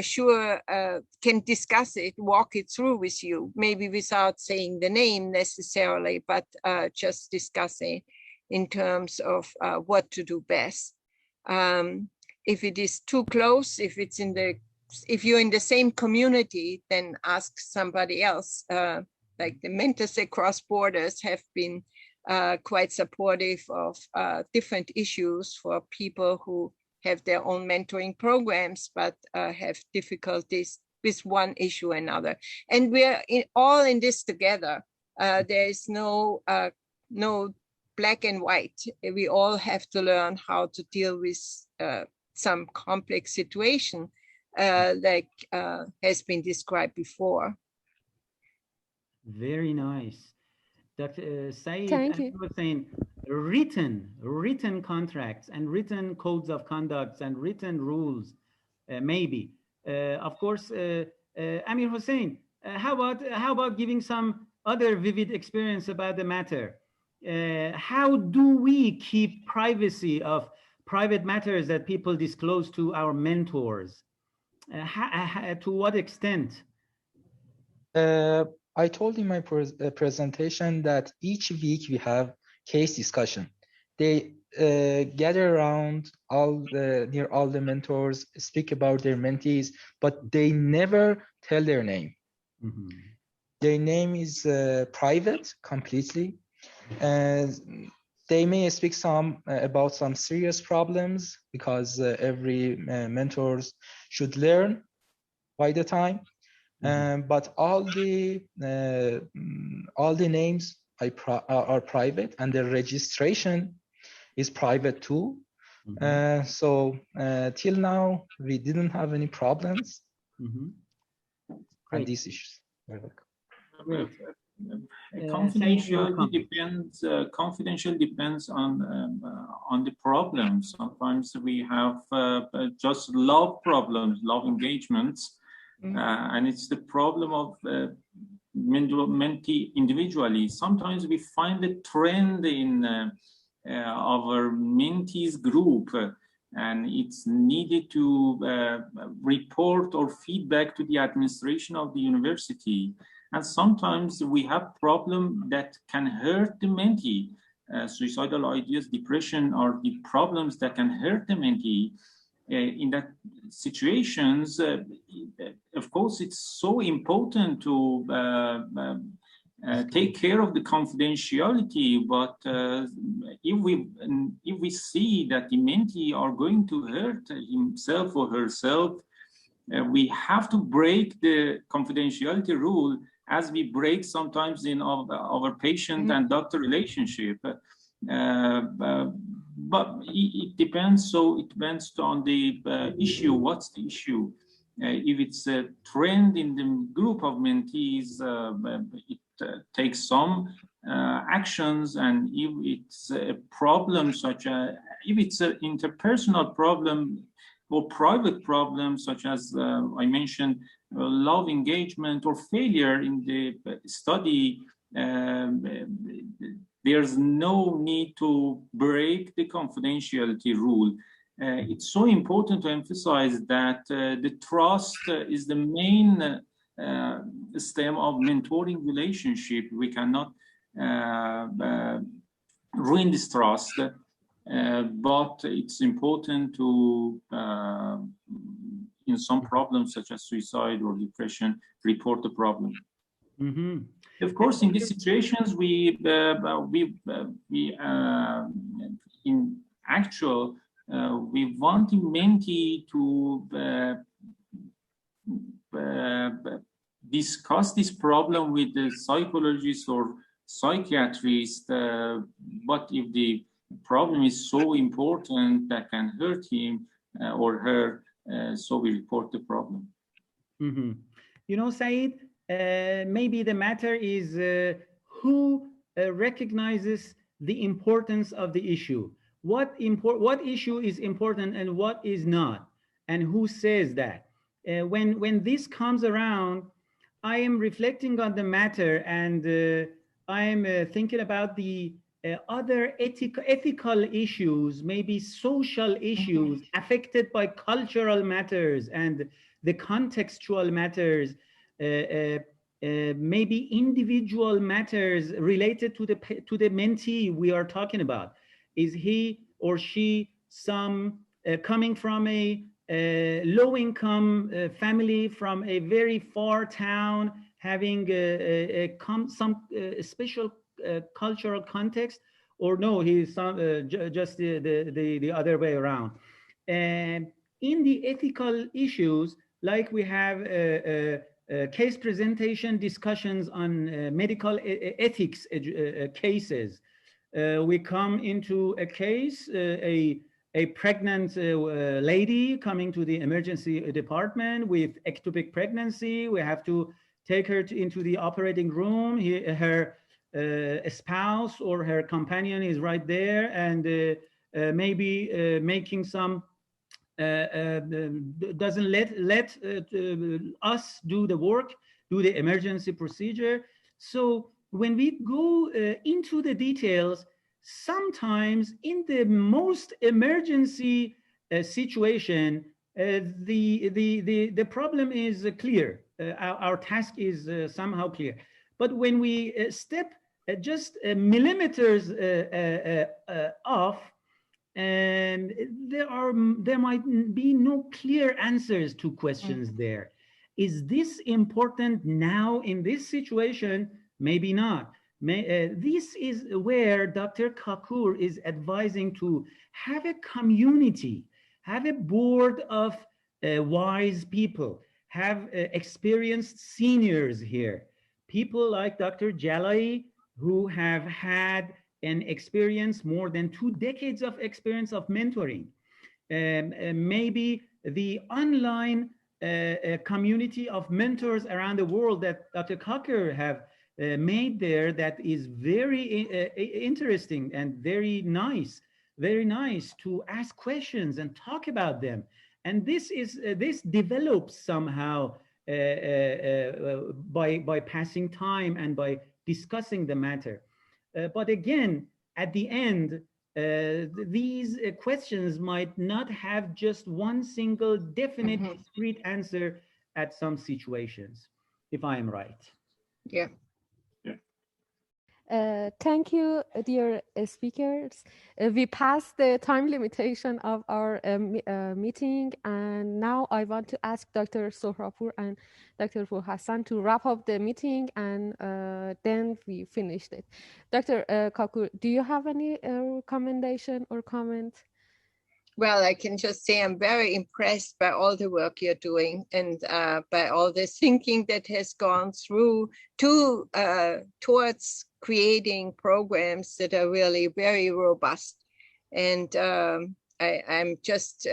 discuss it, walk it through with you, maybe without saying the name necessarily, but just discussing in terms of what to do best. If it is too close, if you're in the same community, then ask somebody else. Like the Mentors Across Borders have been quite supportive of different issues for people who have their own mentoring programs, but have difficulties with one issue or another. And we're all in this together. There is no black and white. We all have to learn how to deal with some complex situation like has been described before. Very nice. Dr. Saeed, Thank as you. you were saying, written contracts and written codes of conduct and written rules, maybe. Of course, Amir Hussein, how about giving some other vivid experience about the matter? How do we keep privacy of private matters that people disclose to our mentors? To what extent? I told in my presentation that each week we have case discussion. They gather around near all the mentors, speak about their mentees, but they never tell their name. Mm-hmm. Their name is private completely. They may speak about some serious problems because every mentors should learn by the time. But all the names are private, and the registration is private too. So till now, we didn't have any problems on these issues. Great. Confidential depends on the problem. Sometimes we have just love problems, love engagements. And it's the problem of mentee individually. Sometimes we find a trend in our mentees group, and it's needed to report or feedback to the administration of the university. And sometimes we have problems that can hurt the mentee. Suicidal ideas, depression are the problems that can hurt the mentee. In that situations, of course, it's so important to take care of the confidentiality. But if we see that the mentee are going to hurt himself or herself, we have to break the confidentiality rule, as we break sometimes in our patient and doctor relationship. But it depends. So it depends on the issue. What's the issue? If it's a trend in the group of mentees, it takes some actions, and if it's a problem such as, if it's an interpersonal problem or private problem, such as I mentioned, love engagement or failure in the study, there's no need to break the confidentiality rule. It's so important to emphasize that the trust is the main stem of mentoring relationship. We cannot ruin this trust, but it's important to, in some problems such as suicide or depression, report the problem. Mm-hmm. Of course, in these situations, in actual, we want the mentee to discuss this problem with the psychologist or psychiatrist, but if the problem is so important that can hurt him or her, so we report the problem. Mm-hmm. You know, Saeed, maybe the matter is who recognizes the importance of the issue. What issue is important and what is not, and who says that? When this comes around, I am reflecting on the matter, and I am thinking about the other ethical issues, maybe social issues affected by cultural matters and the contextual matters, maybe individual matters related to the mentee we are talking about. Is he or she coming from a low-income family from a very far town, having some special cultural context, or no, he's just the other way around. And in the ethical issues, like we have case presentation discussions on medical ethics cases, we come into a case, a pregnant lady coming to the emergency department with ectopic pregnancy. We have to take her into the operating room. Her spouse or her companion is right there, and maybe making some doesn't let us do the work, do the emergency procedure. So when we go into the details, sometimes in the most emergency situation, the problem is clear. Our task is somehow clear. But when we step just millimeters off, and there might be no clear answers to questions there. Is this important now in this situation? Maybe not. This is where Dr. Kakur is advising to have a community, have a board of wise people, have experienced seniors here, people like Dr. Jalai, who have had an experience, more than 2 decades of experience of mentoring. Maybe the online community of mentors around the world that Dr. Kakur have made there, that is very interesting and very nice to ask questions and talk about them. And this develops somehow by passing time and by discussing the matter. But again, at the end, these questions might not have just one single definite discrete answer at some situations, if I am right. Yeah. Thank you, dear speakers. We passed the time limitation of our meeting, and now I want to ask Dr. Sohrapur and Dr. Hassan to wrap up the meeting, and then we finished it. Dr. Kakur, do you have any recommendation or comment? Well, I can just say I'm very impressed by all the work you're doing, and by all the thinking that has gone through towards creating programs that are really very robust. And I'm just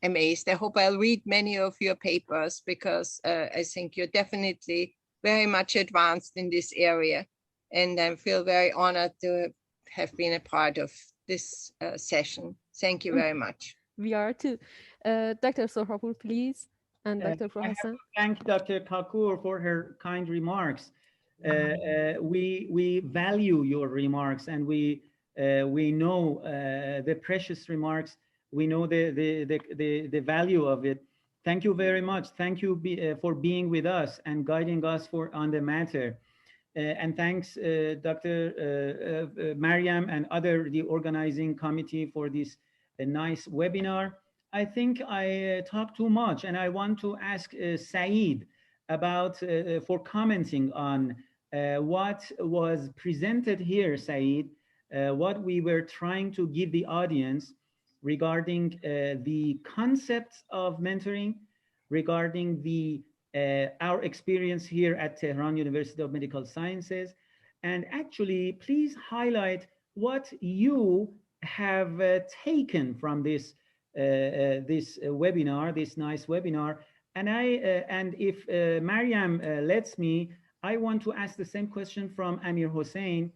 amazed. I hope I'll read many of your papers, because I think you're definitely very much advanced in this area. And I feel very honored to have been a part of this session. Thank you very much. We are too. Dr. Sohrapur, please, and Dr. I have Hassan. to thank Dr. Kapoor for her kind remarks. We value your remarks, and we know the precious remarks. We know the value of it. Thank you very much. Thank you for being with us and guiding us on the matter. And thanks, Dr. Mariam and the organizing committee for this nice webinar. I think I talked too much, and I want to ask Saeed about for commenting on what was presented here, Saeed, what we were trying to give the audience regarding the concepts of mentoring, regarding our experience here at Tehran University of Medical Sciences, and actually please highlight what you have taken from this webinar, this nice webinar. And if Mariam lets me, I want to ask the same question from Amir Hossein.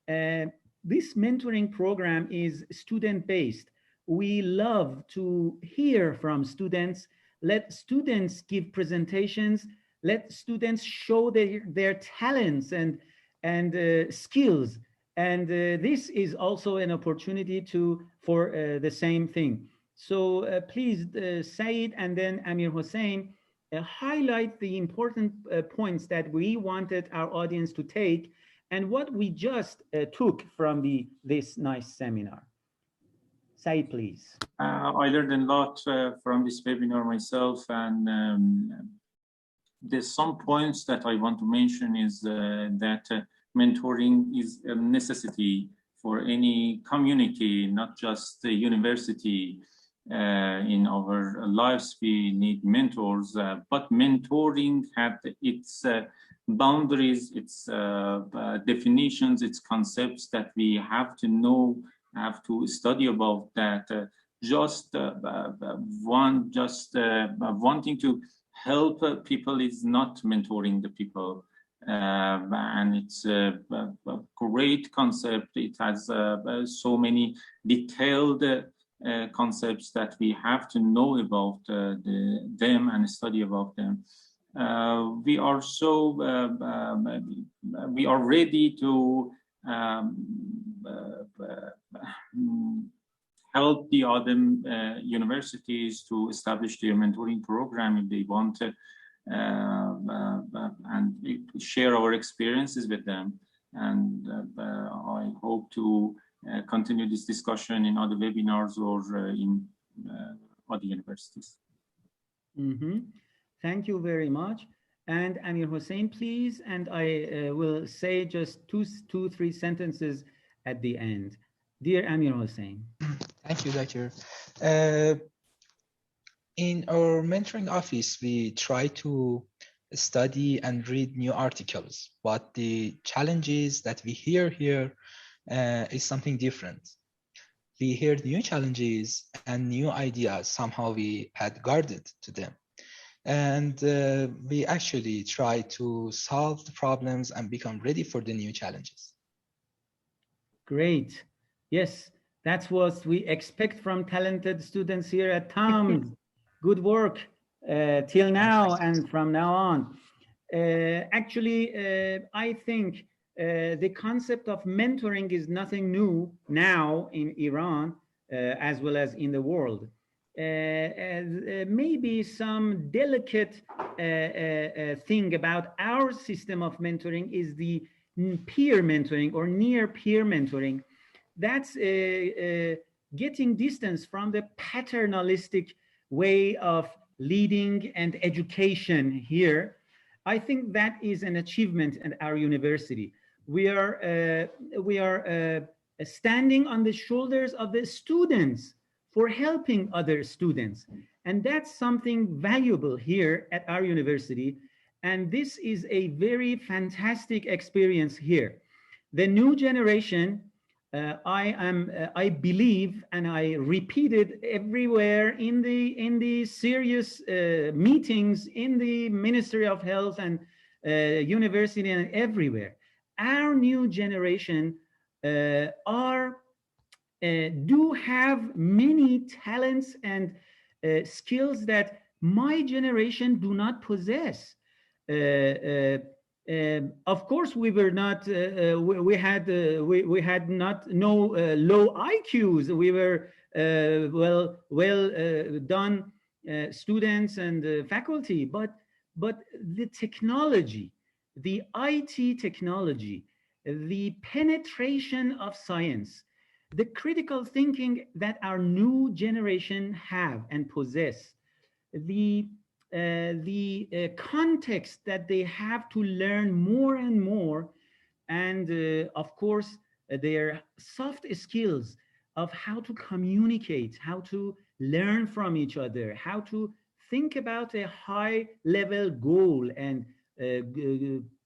This mentoring program is student-based. We love to hear from students. Let students give presentations. Let students show their talents and skills. And this is also an opportunity for the same thing. So please, Saeed and then Amir Hossein, highlight the important points that we wanted our audience to take and what we just took from this nice seminar. Saeed, please. I learned a lot from this webinar myself, and there's some points that I want to mention is that mentoring is a necessity for any community, not just the university. In our lives, we need mentors, but mentoring had its boundaries, its definitions, its concepts that we have to know, have to study about that. Wanting to help people is not mentoring the people. And it's a great concept. It has so many detailed concepts that we have to know about them and study about them. We are ready to help the other universities to establish their mentoring program if they want to, and share our experiences with them. And I hope to continue this discussion in other webinars or in other universities. Mm-hmm. Thank you very much. And Amir Hossein, please. And I will say just two, 3 sentences at the end. Dear Amir Hossein. Thank you, Doctor. In our mentoring office, we try to study and read new articles, but the challenges that we hear here is something different. We hear new challenges and new ideas. Somehow we had guarded to them. And we actually try to solve the problems and become ready for the new challenges. Great. Yes, that's what we expect from talented students here at TUMS. Good work till now and from now on. Actually, I think the concept of mentoring is nothing new now in Iran as well as in the world. Maybe some delicate thing about our system of mentoring is the peer mentoring or near peer mentoring. That's getting distance from the paternalistic way of leading and education here. I think that is an achievement at our university. We are standing on the shoulders of the students for helping other students. And that's something valuable here at our university. And this is a very fantastic experience here. The new generation, I believe, and I repeated everywhere in the serious meetings in the Ministry of Health and university and everywhere. our new generation do have many talents and skills that my generation do not possess. Of course, we were not. We had not no low IQs. We were well done students and faculty, but the technology, the IT technology, the penetration of science, the critical thinking that our new generation have and possess, the context that they have to learn more and more, and of course their soft skills of how to communicate, how to learn from each other, how to think about a high level goal and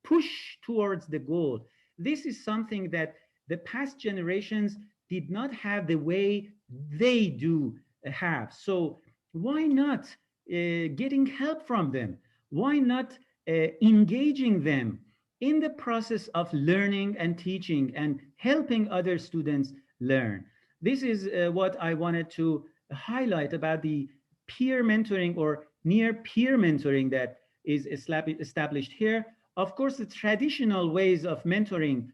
push towards the goal. This is something that the past generations did not have the way they do have. So why not getting help from them? Why not engaging them in the process of learning and teaching and helping other students learn? This is what I wanted to highlight about the peer mentoring or near peer mentoring that is established here. Of course, the traditional ways of mentoring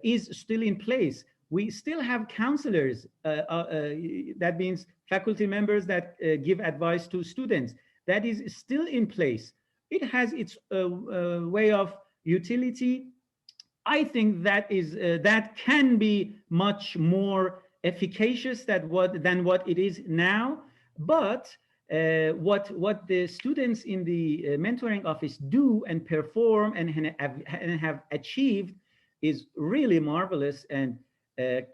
is still in place. We still have counselors, that means faculty members that give advice to students. That is still in place. It has its way of utility. I think that is that can be much more efficacious than what it is now. But what the students in the mentoring office do and perform and have achieved is really marvelous and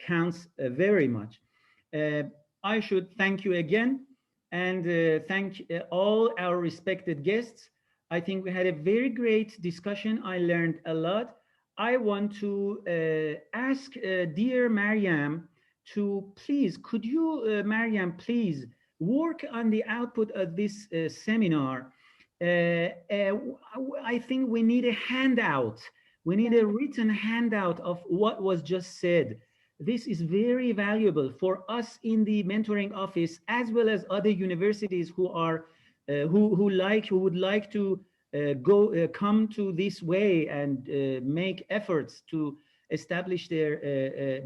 counts very much. I should thank you again and thank all our respected guests. I think we had a very great discussion. I learned a lot. I want to ask dear Mariam to please, could you, Mariam, please work on the output of this seminar. I think we need a handout. We need a written handout of what was just said. This is very valuable for us in the mentoring office, as well as other universities who are who would like to come to this way and make efforts to establish their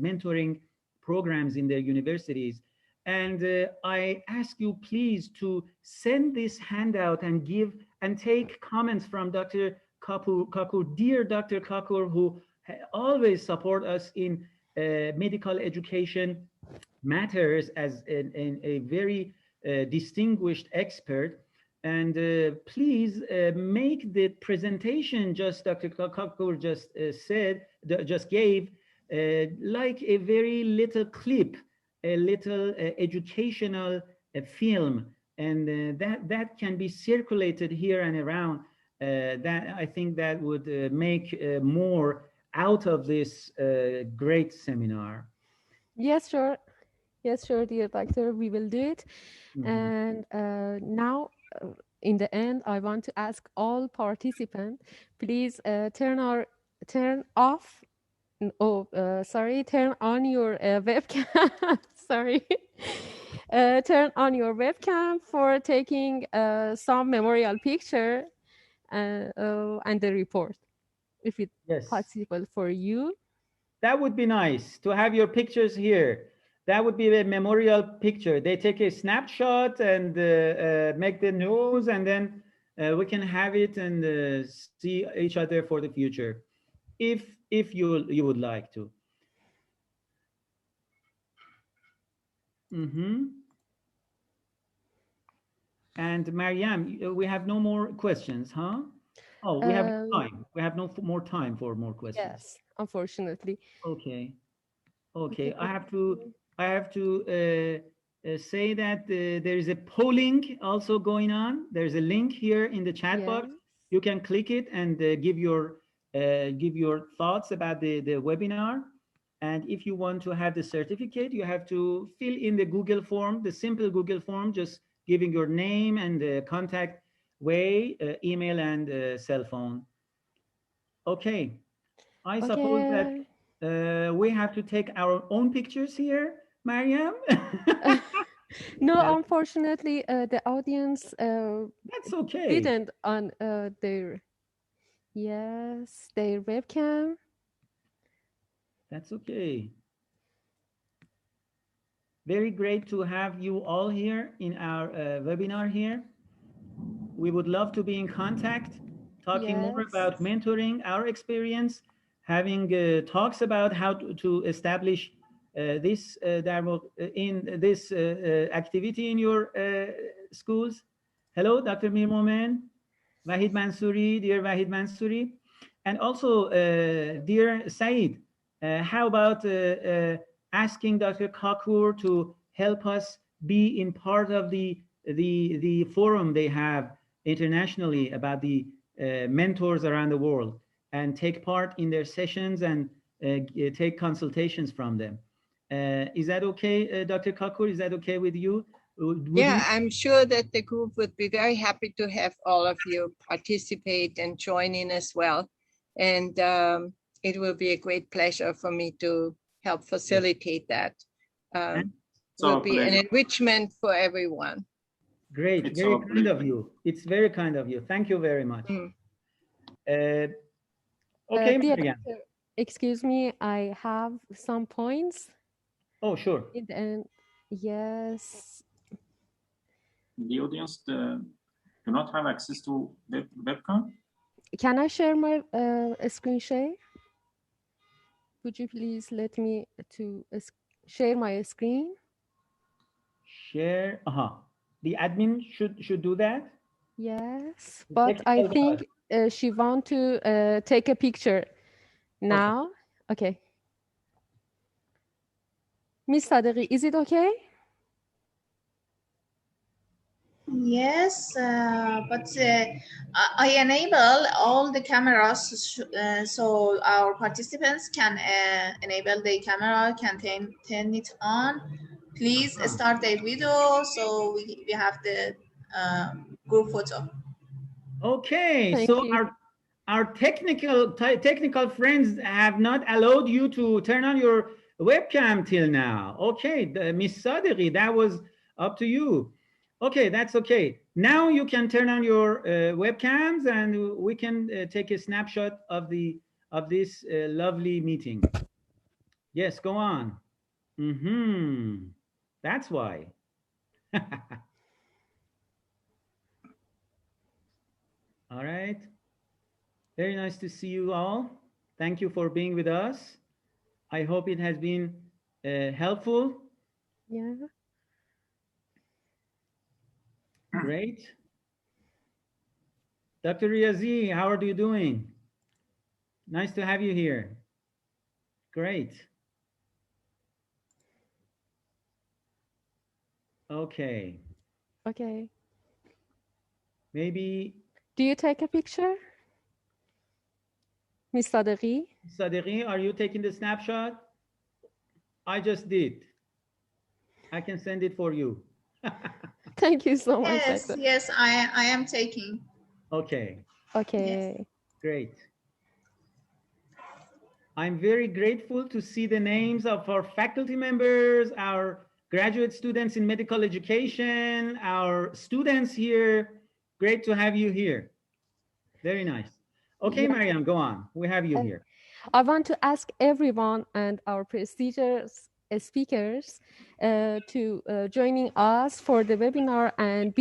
mentoring programs in their universities. And I ask you please to send this handout and give and take comments from Dr. Kakur, dear Dr. Kakur, who always support us in medical education matters as a very distinguished expert. And please make the presentation just Dr. Kakur just gave like a very little clip, a little educational film, and that can be circulated here and around. That I think that would make more out of this great seminar. Yes, sure. Yes, sure, dear doctor, we will do it. And now, in the end, I want to ask all participants, please turn on your webcam. Sorry. Turn on your webcam for taking some memorial picture and the report, if it's possible for you. That would be nice to have your pictures here. That would be a memorial picture. They take a snapshot and make the news, and then we can have it and see each other for the future, if you would like to. And Mariam, we have no more questions, huh? Oh, we have time. We have no more time for more questions. Yes, unfortunately. Okay. Okay. I have to say that there is a polling also going on. There's a link here in the chat box. You can click it and give your thoughts about the webinar. And if you want to have the certificate, you have to fill in the Google form, the simple Google form, just giving your name and the contact way, email and cell phone. Okay. I suppose Okay. that we have to take our own pictures here, Mariam. No, Well, unfortunately, the audience that's okay. didn't on their webcam. That's okay. Very great to have you all here in our webinar here. We would love to be in contact, talking more about mentoring, our experience, having talks about how to establish this activity in your schools. Hello, Dr. Mir Momen, Wahid Mansouri, dear Wahid Mansouri, and also dear Saeed. How about asking Dr. Kakur to help us be in part of the forum they have internationally about the mentors around the world and take part in their sessions and take consultations from them. Is that okay, Dr. Kakur? Is that okay with you? Yeah, I'm sure that the group would be very happy to have all of you participate and join in as well. And it will be a great pleasure for me to help facilitate that. It will be an enrichment for everyone. Great, It's very our kind pleasure. of you. It's very kind of you. Thank you very much. Okay, Dear Mariam. doctor, excuse me, I have some points. Oh, sure. In the end, yes. The audience do not have access to webcam. Can I share my screen share? Would you please let me to share my screen? Share. The admin should do that. Yes, but I think she want to take a picture now. Okay. Miss Sadeghi, is it okay? Yes, but I enable all the cameras so our participants can enable the camera, can turn it on. Please start the video so we have the group photo. Okay, Thank so you. our technical friends have not allowed you to turn on your webcam till now. Okay, Miss Sadeghi, that was up to you. Okay, that's okay. Now you can turn on your webcams and we can take a snapshot of this lovely meeting. Yes, go on. That's why. All right. Very nice to see you all. Thank you for being with us. I hope it has been helpful. Yeah. Great. Dr. Riazi, how are you doing? Nice to have you here. Great. Okay. Okay. Maybe. Do you take a picture? Miss Sadeghi? Sadeghi, are you taking the snapshot? I just did. I can send it for you. Thank you so much. Yes, yes, I am taking. Okay. Okay. Yes. Great. I'm very grateful to see the names of our faculty members, our graduate students in medical education, our students here. Great to have you here. Very nice. Okay, Yeah. Mariam, go on. We have you here. I want to ask everyone and our prestigious speakers to joining us for the webinar and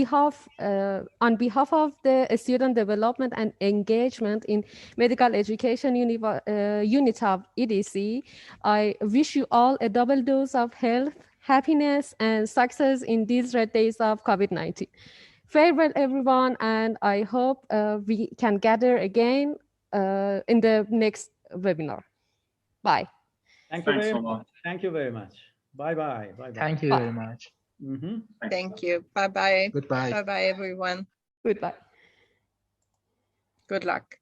on behalf of the student development and engagement in medical education unit of EDC. I wish you all a double dose of health, happiness, and success in these red days of COVID-19. Farewell, everyone, and I hope we can gather again in the next webinar. Bye. Thank you very so much. much. Thank you very much. Bye-bye. Bye-bye. Thank you very much. Thank you. Bye-bye. Goodbye. Bye-bye, everyone. Goodbye. Good luck.